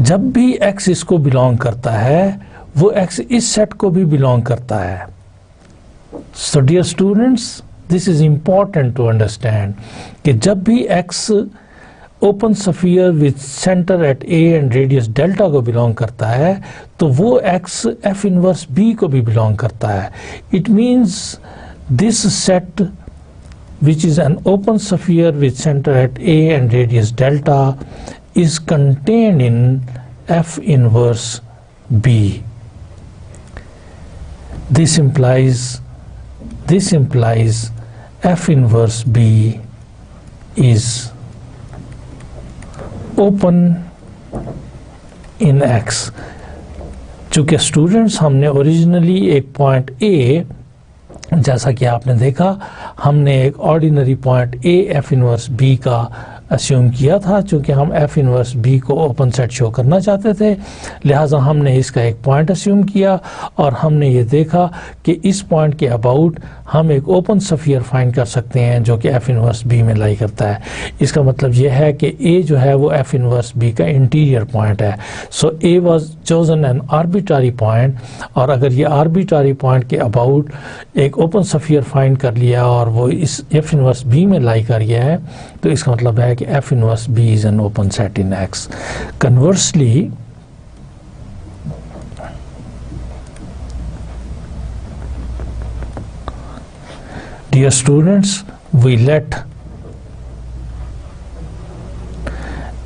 जब भी x इसको belong करता है, वो x इस set को भी belong करता है. So dear students, this is important to understand कि जब भी x open sphere with centre at A and radius delta को बिलोंग करता है, तो वो x f इनवर्स b को भी बिलोंग करता है. It means this set which is an open sphere with center at A and radius delta is contained in f inverse B. This implies f inverse B is open in X. चूँकि students हमने originally एक point A, जैसा कि आपने देखा, हमने एक ordinary point A f inverse B का अस्यूम किया था. चूँकि हम f इनवर्स B को ओपन सेट शो करना चाहते थे, लिहाजा हमने इसका एक पॉइंट अस्यूम किया और हमने ये देखा कि इस पॉइंट के अबाउट हम एक ओपन स्फीयर फाइंड कर सकते हैं जो कि f इनवर्स B में लाई करता है. इसका मतलब ये है कि A जो है वो f इनवर्स B का इंटीरियर पॉइंट है. सो A was chosen N arbitrary point, और अगर ये आर्बिट्ररी पॉइंट के अबाउट एक ओपन स्फीयर फाइंड कर लिया और वो इस f इनवर्स B में लाई कर गया है, तो इसका मतलब है कि f inverse B is an open set in X. Conversely, dear students, we let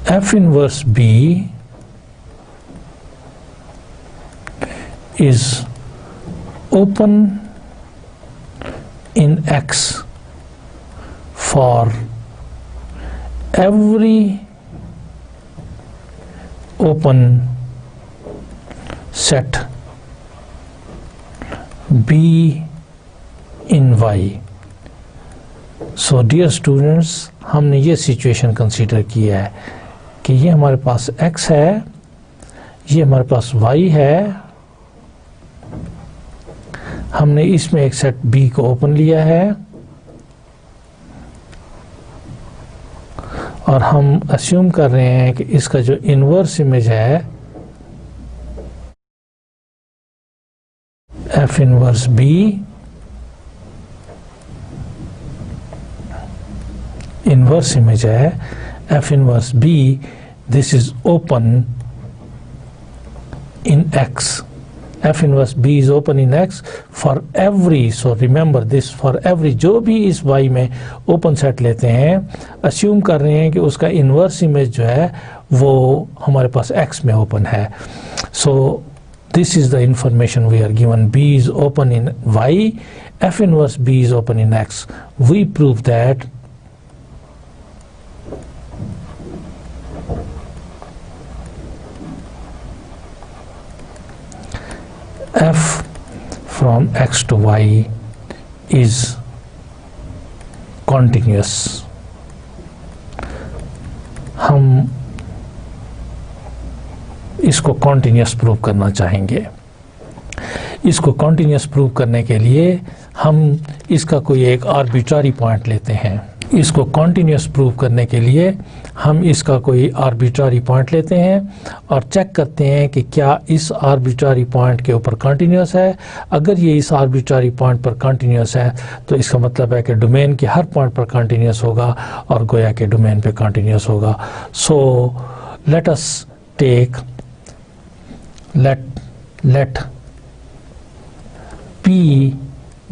f inverse B is open in X for every open set B in Y. So dear students, हमने ये situation consider किया है कि ये हमारे पास X है, ये हमारे पास Y है, हमने इसमें एक सेट B को ओपन लिया है और हम अस्यूम कर रहे हैं कि इसका जो इन्वर्स इमेज है f inverse B inverse image है f inverse B, this is open in X. F inverse B is open in X for every, so remember this, for every, जो भी इस Y में ओपन सेट लेते हैं, assume कर रहे हैं कि उसका इन्वर्स इमेज जो है वो हमारे पास X में ओपन है. So this is the information we are given. B is open in Y, F inverse B is open in X. We prove that F from X to Y is continuous. हम इसको continuous prove करना चाहेंगे. इसको continuous prove करने के लिए हम इसका कोई एक आर्बिट्ररी पॉइंट लेते हैं. इसको कॉन्टिन्यूस प्रूव करने के लिए हम इसका कोई आर्बिट्ररी पॉइंट लेते हैं और चेक करते हैं कि क्या इस आर्बिट्ररी पॉइंट के ऊपर कॉन्टिन्यूस है. अगर ये इस आर्बिट्ररी पॉइंट पर कॉन्टिन्यूस है तो इसका मतलब है कि डोमेन के हर पॉइंट पर कॉन्टिन्यूस होगा और गोया के डोमेन पे कॉन्टिन्यूस होगा. So let us take let P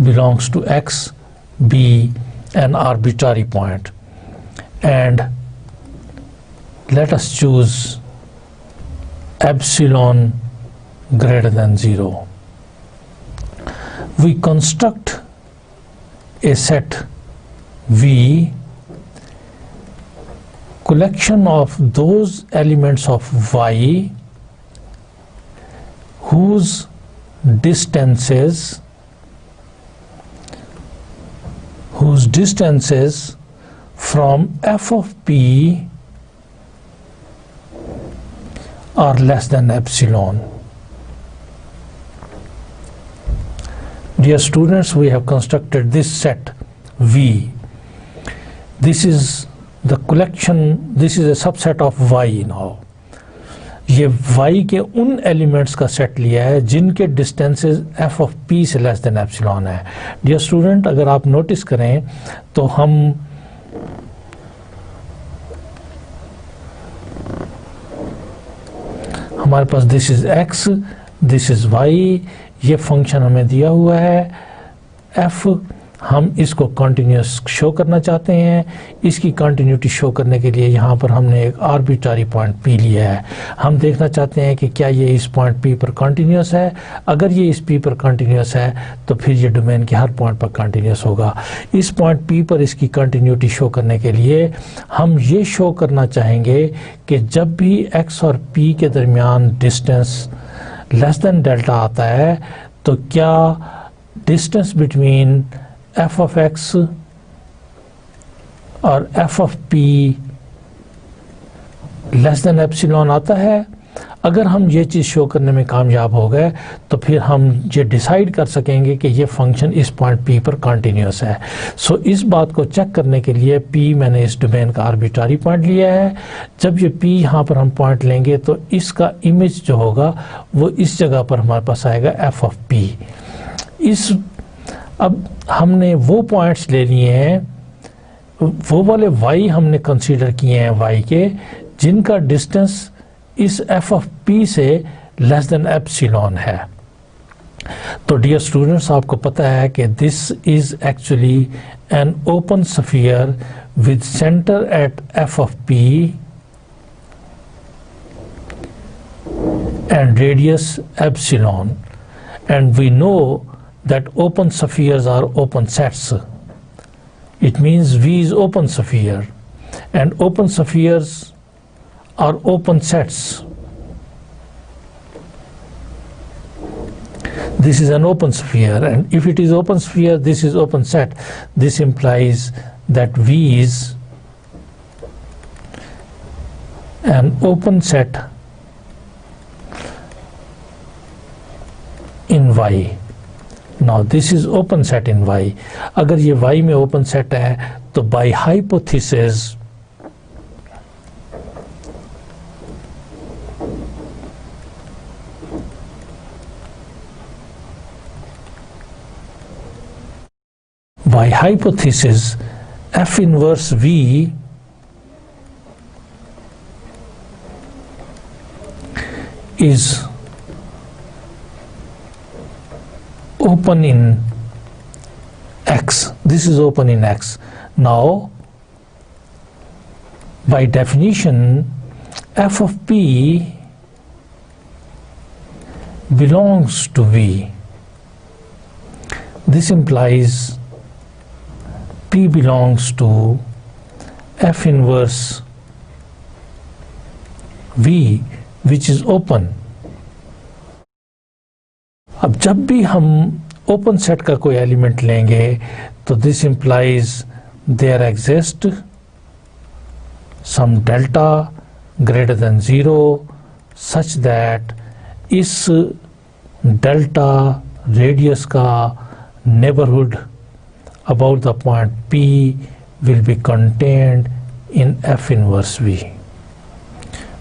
belongs to X be an arbitrary point, and let us choose epsilon greater than 0. We construct a set V, collection of those elements of Y whose distances from F of P are less than epsilon. Dear students, we have constructed this set V. This is the collection, this is a subset of Y now. ये y के उन elements का set लिया है जिनके distances f of p से less than epsilon है. Dear student, अगर आप नोटिस करें तो हमारे पास this is x, this is y, ये फंक्शन हमें दिया हुआ है f. हम इसको कॉन्टिन्यूस शो करना चाहते हैं. इसकी कॉन्टिन्यूटी शो करने के लिए यहाँ पर हमने एक आर्बिट्ररी पॉइंट P लिया है. हम देखना चाहते हैं कि क्या ये इस पॉइंट P पर कॉन्टिन्यूस है. अगर ये इस P पर कॉन्टिन्यूस है तो फिर ये डोमेन के हर पॉइंट पर कॉन्टिन्यूस होगा. इस पॉइंट P पर इसकी कॉन्टिन्यूटी शो करने के लिए हम ये शो करना चाहेंगे कि जब भी X और P के दरमियान डिस्टेंस लेस देन डेल्टा आता है तो क्या distance between f of x और f of p less than epsilon आता है. अगर हम ये चीज़ शो करने में कामयाब हो गए तो फिर हम ये डिसाइड कर सकेंगे कि ये फंक्शन इस पॉइंट p पर कॉन्टिन्यूस है. सो इस बात को चेक करने के लिए p मैंने इस डोमेन का आर्बिट्ररी पॉइंट लिया है. जब ये p यहाँ पर हम पॉइंट लेंगे तो इसका इमेज जो होगा वो इस जगह पर हमारे पास आएगा f of p. अब हमने वो पॉइंट्स ले लिए हैं, वो वाले y हमने कंसीडर किए हैं y के जिनका डिस्टेंस इस f of p से लेस देन एप्सिलॉन है. तो डियर स्टूडेंट्स, आपको पता है कि this is actually an open sphere with centre at f of p and radius epsilon, and we know that open spheres are open sets. It means V is open sphere and open spheres are open sets. This is an open sphere, and if it is open sphere, this is open set. This implies that V is an open set in Y. Now this is open set in Y. अगर ये Y में open set है तो by hypothesis F inverse V is open in X. This is open in X. Now, by definition, f of p belongs to V. This implies P belongs to F inverse V, which is open. अब जब भी हम open set का कोई element लेंगे तो this implies there exists some delta greater than 0 such that इस delta radius का neighborhood about the point P will be contained in F inverse V.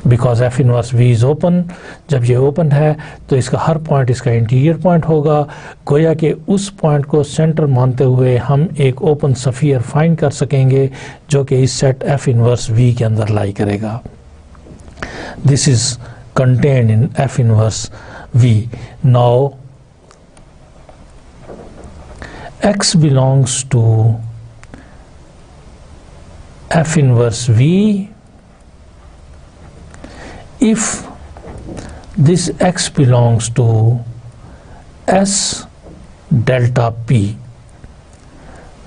Because F inverse V is open, जब ये open है तो इसका हर point इसका interior point होगा, गोया कि उस पॉइंट को सेंटर मानते हुए हम एक ओपन स्फीयर फाइंड कर सकेंगे जो कि इस सेट F इनवर्स V के अंदर लाई करेगा. This is contained in F inverse V. Now X belongs to F inverse V if this X belongs to S delta P,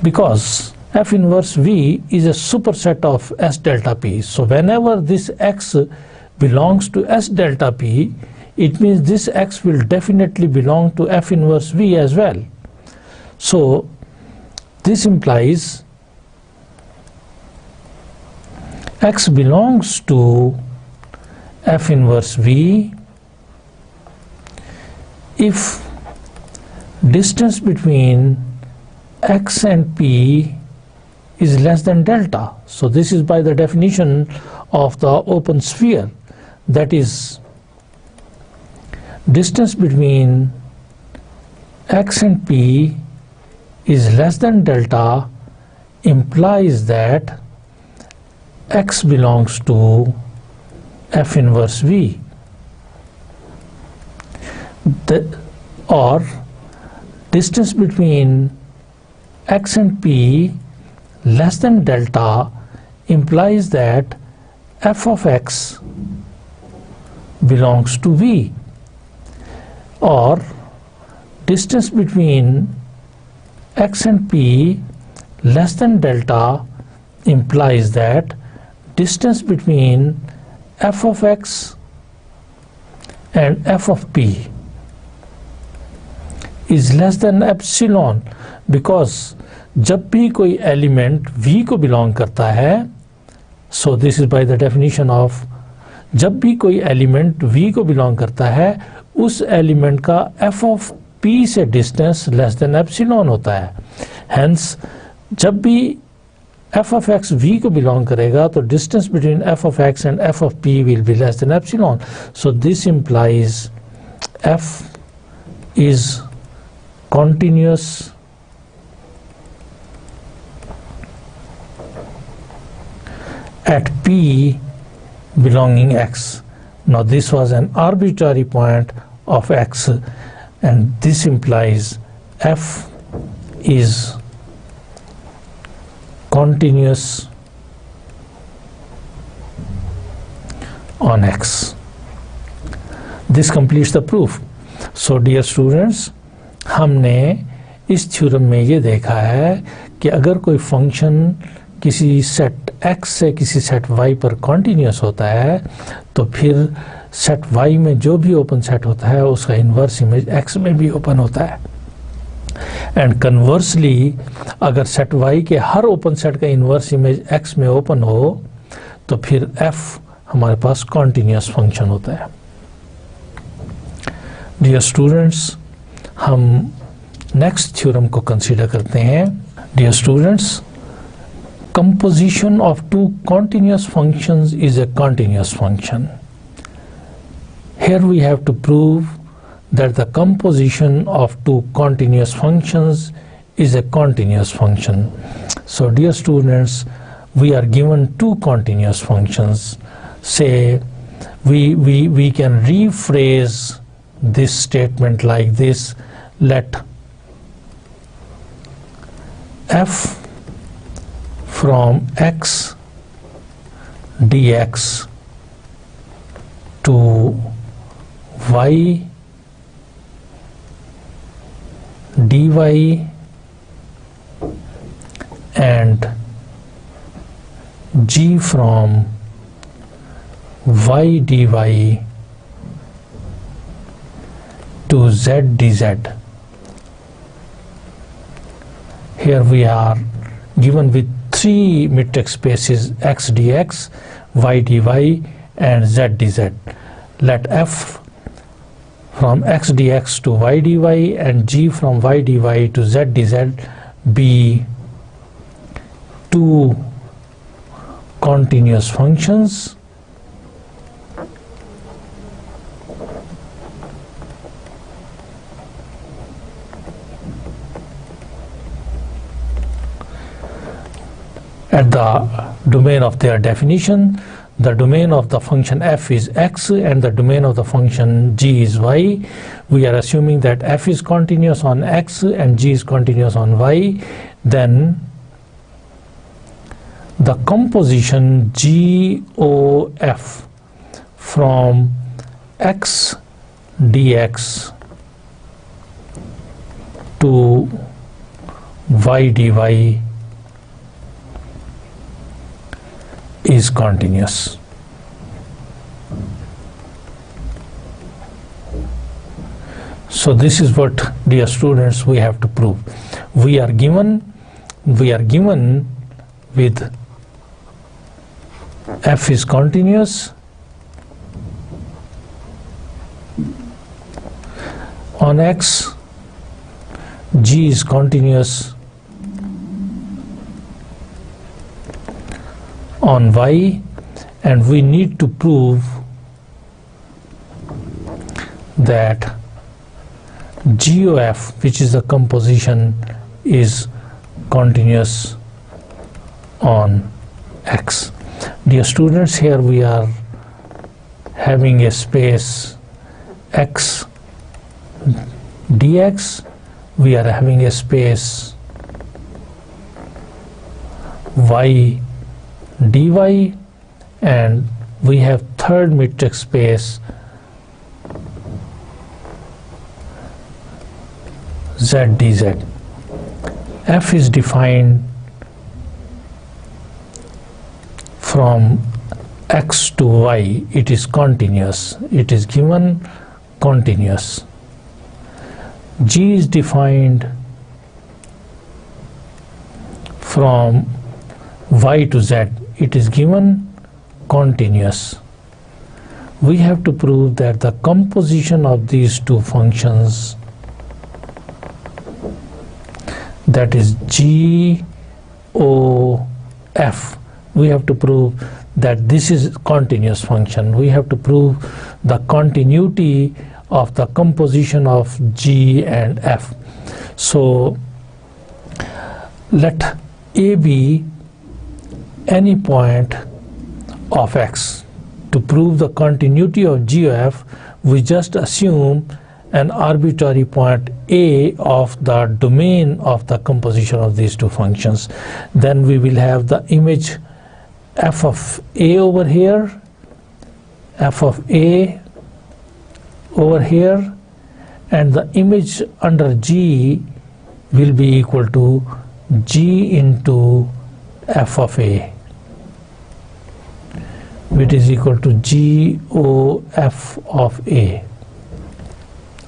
because F inverse V is a superset of S delta P. So whenever this X belongs to S delta P, it means this X will definitely belong to F inverse V as well. So this implies X belongs to F inverse V if distance between X and P is less than delta. So this is by the definition of the open sphere, that is distance between X and P is less than delta implies that X belongs to F inverse V, or distance between X and P less than delta implies that F of X belongs to V, or distance between X and P less than delta implies that distance between F of X and F of P is less than epsilon, because जब भी कोई element V को belong करता है, so this is by the definition of, जब भी कोई element V को बिलोंग करता है उस एलिमेंट का F of P से डिस्टेंस लेस देन एप्सिलॉन होता है. हेंस जब भी f of x V को बिलोंग करेगा तो distance between f of x and f of p will be less than epsilon. So this implies f is continuous at p belonging x. Now this was an arbitrary point of x, and this implies f is continuous on x. This completes the proof. So dear students, हमने इस theorem में ये देखा है कि अगर कोई function किसी सेट x से किसी सेट y पर कॉन्टिन्यूस होता है तो फिर सेट y में जो भी ओपन सेट होता है उसका इन्वर्स इमेज x में भी ओपन होता है. एंड कन्वर्सली अगर सेट y के हर ओपन सेट का इन्वर्स इमेज x में ओपन हो तो फिर f हमारे पास कॉन्टिन्यूस फंक्शन होता है. डियर स्टूडेंट्स, हम नेक्स्ट थ्योरम को कंसीडर करते हैं. Dear students, composition of two continuous functions is a continuous function. Here we have to prove that the composition of two continuous functions is a continuous function. So dear students, we are given two continuous functions. Say we can rephrase this statement like this: let f from x dx to y dy and g from y dy to z dz. Here we are given with three metric spaces x dx, y dy and z dz. Let f from x dx to y dy and g from y dy to z dz be two continuous functions at the domain of their definition. The domain of the function f is x and the domain of the function g is y. We are assuming that f is continuous on x and g is continuous on y. Then the composition GOF from x dx to y dy is continuous. So this is what, dear students, we have to prove. We are given with f is continuous on x, g is continuous on y, and we need to prove that GOF, which is the composition, is continuous on x. Dear students, here we are having a space x dx, we are having a space y dy, and we have third metric space z dz. F is defined from x to y, it is continuous, it is given continuous. G is defined from y to z, it is given continuous. We have to prove that the composition of these two functions, that is GOF, we have to prove that this is continuous function. We have to prove the continuity of the composition of G and F. So let A be any point of x. To prove the continuity of GOF, we just assume an arbitrary point A of the domain of the composition of these two functions. Then we will have the image f of A over here, f of A over here, and the image under G will be equal to G into f of A, which is equal to GOF of A,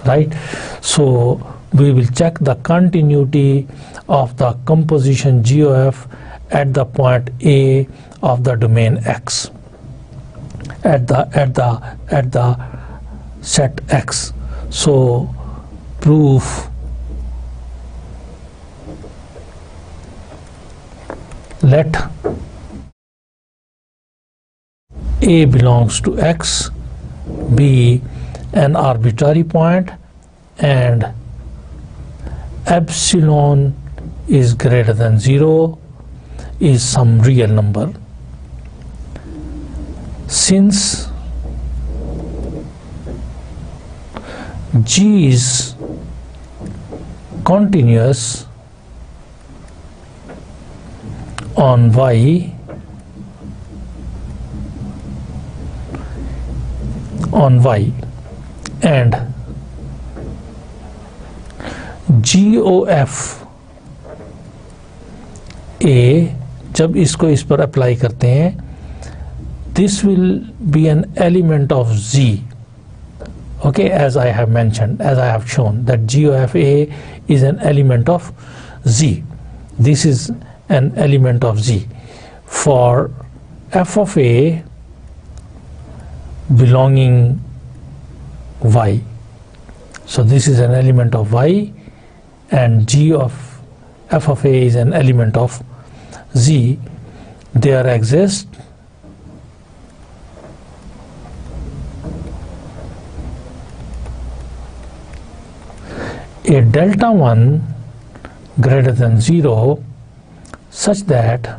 right? So we will check the continuity of the composition GOF at the point A of the domain X, at the set X. So proof, let A belongs to X be an arbitrary point and epsilon is greater than 0 is some real number. Since G is continuous on y and GOF A, जब इसको इस पर apply करते हैं, this will be an element of Z. Okay, as I have mentioned, as I have shown, that GOF A is an element of Z. This is an element of Z. For f of A belonging Y, so this is an element of Y, and G of f of A is an element of Z. There exists a delta 1 greater than 0 such that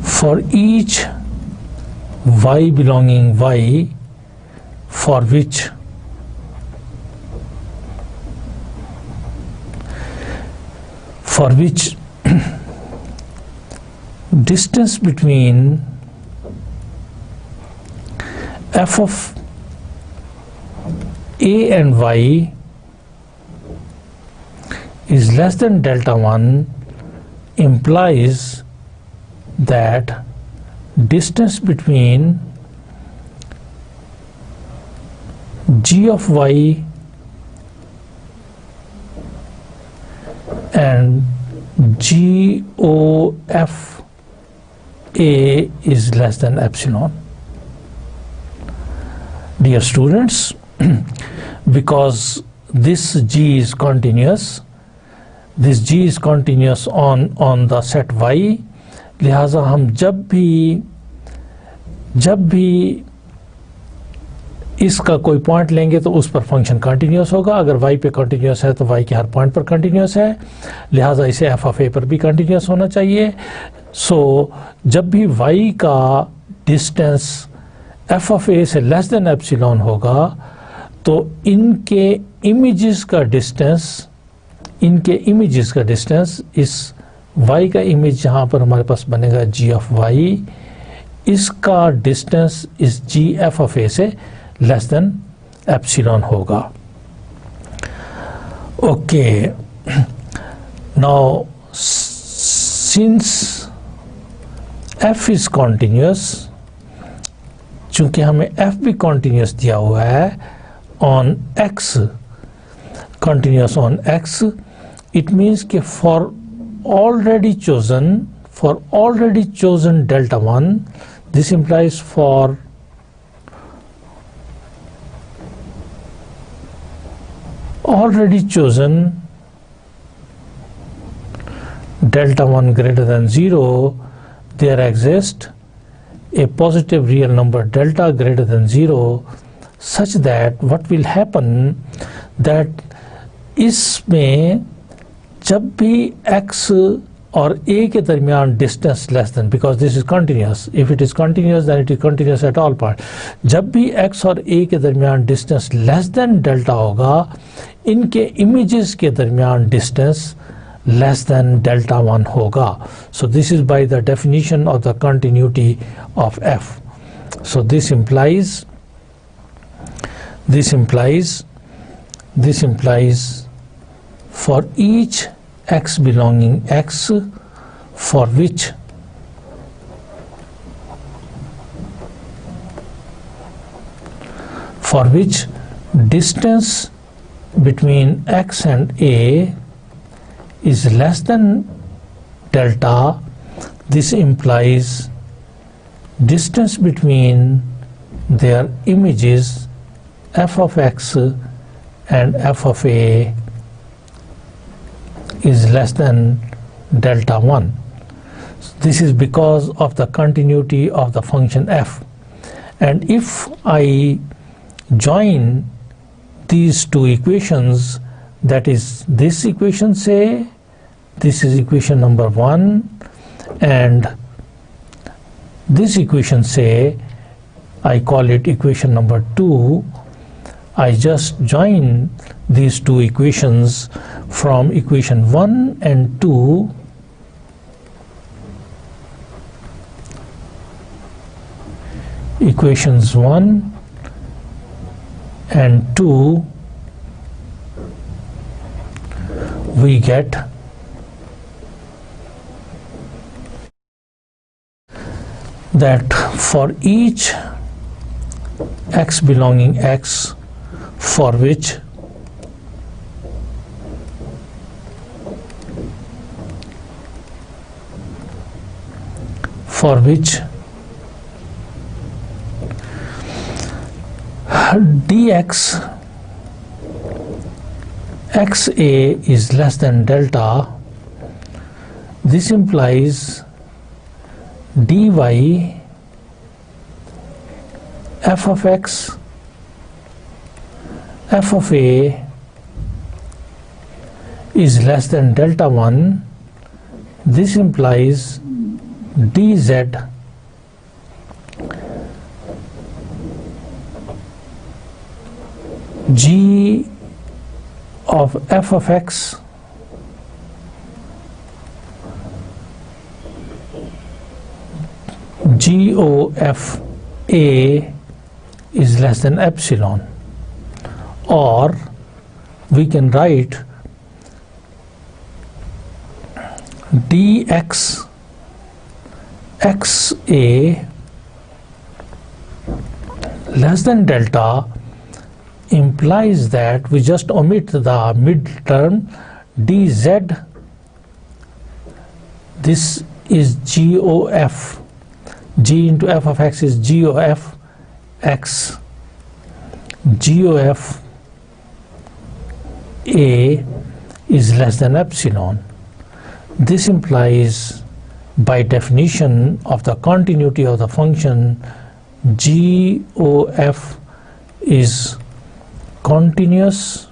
for each y belonging Y for which distance between f of A and Y is less than delta 1 implies that distance between G of Y and GOF A is less than epsilon. Dear students, because this G is continuous, this G is continuous on the set Y, लिहाजा हम जब भी इसका कोई point लेंगे तो उस पर फंक्शन कंटिन्यूस होगा. अगर y पे कंटिन्यूस है तो y के हर पॉइंट पर कंटिन्यूस है, लिहाजा इसे f ऑफ a पर भी कंटिन्यूस होना चाहिए. सो जब भी y का डिस्टेंस f ऑफ a से लेस देन एप्सिलॉन होगा तो इनके इमेजेस का डिस्टेंस इस y का इमेज जहाँ पर हमारे पास बनेगा g ऑफ y, इसका डिस्टेंस इस g f ऑफ a से लेस देन एप्सिलॉन होगा. Okay, now since f is continuous, चूंकि हमें f भी कॉन्टिन्यूस दिया हुआ है on x, continuous on x, it means कि for already chosen delta 1, this implies for already chosen delta 1 greater than 0, there exists a positive real number delta greater than 0 such that what will happen that इसमें जब भी x और a के दरमियान distance less than, because this is continuous, if it is continuous then it is continuous at all part, जब भी x और a के दरमियान डिस्टेंस लेस देन डेल्टा होगा, इनके इमेजेस के दरमियान डिस्टेंस less than delta 1 होगा. So this is by the definition of the continuity of f. So this implies for each x belonging x for which distance between x and a is less than delta, this implies distance between their images f of x and f of a is less than delta 1. This is because of the continuity of the function f. And if I join these two equations, that is this equation, say this is equation number 1, and this equation, say I call it equation number 2, I just join these two equations from equation 1 and 2 equations 1 and 2 we get that for each x belonging x for which dx xa is less than delta, this implies dy f of x f of a is less than delta 1. This implies dz g of f of x g o f a is less than epsilon, or we can write dx xa less than delta implies that we just omit the mid term dz. This is GOF. G into f of x is GOF x. GOF a is less than epsilon. This implies, by definition of the continuity of the function, GOF is continuous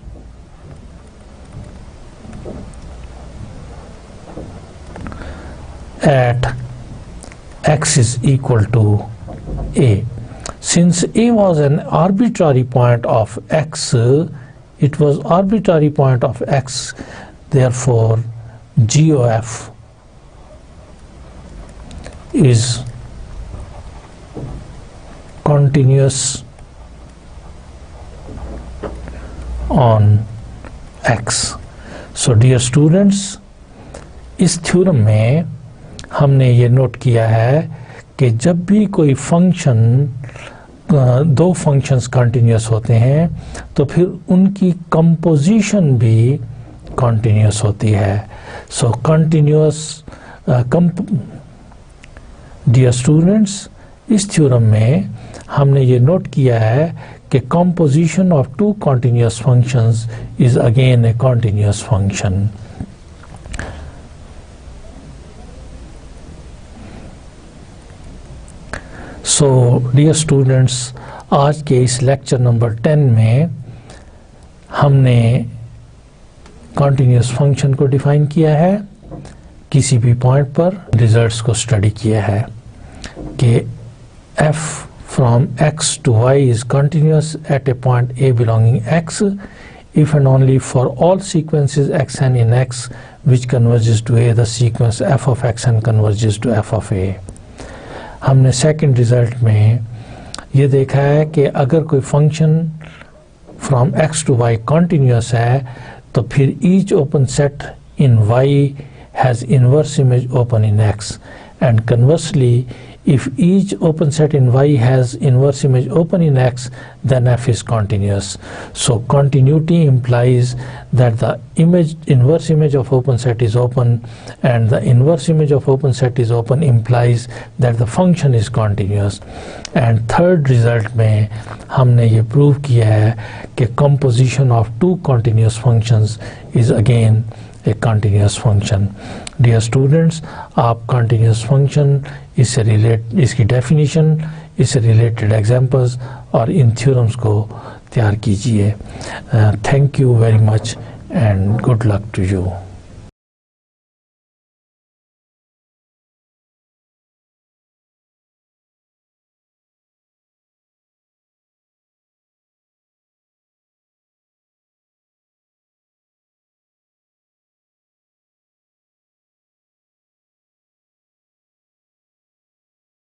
at x is equal to a. Since a was an arbitrary point of x, it was arbitrary point of x, therefore GOF is continuous on x. So dear students, इस theorem में हमने ये note किया है कि जब भी कोई फंक्शन, दो फंक्शंस कंटिन्यूस होते हैं तो फिर उनकी कंपोजिशन भी कंटिन्यूस होती है. सो कंटिन्यूस डियर स्टूडेंट्स, इस थ्योरम में हमने ये नोट किया है कि composition of two continuous functions is again a continuous function. So dear students, आज के इस लेक्चर नंबर 10 में हमने continuous function को डिफाइन किया है, किसी भी पॉइंट पर रिजल्ट्स को स्टडी किया है कि f from x to y is continuous at a point a belonging x if and only for all sequences xn in x which converges to a, the sequence f of xn converges to f of a. हमने second result में ये देखा है कि अगर कोई function from x to y continuous है तो फिर each open set in y has inverse image open in x, and conversely if each open set in y has inverse image open in x, then f is continuous. So continuity implies that the inverse image of open set is open, and the inverse image of open set is open implies that the function is continuous. And third result में हमने ये prove किया है कि composition of two continuous functions is again a continuous function. Dear students, आप continuous function इससे इसकी definition, इससे रिलेटेड एग्जांपल्स और इन थ्योरम्स को तैयार कीजिए. Thank you very much and good luck to you.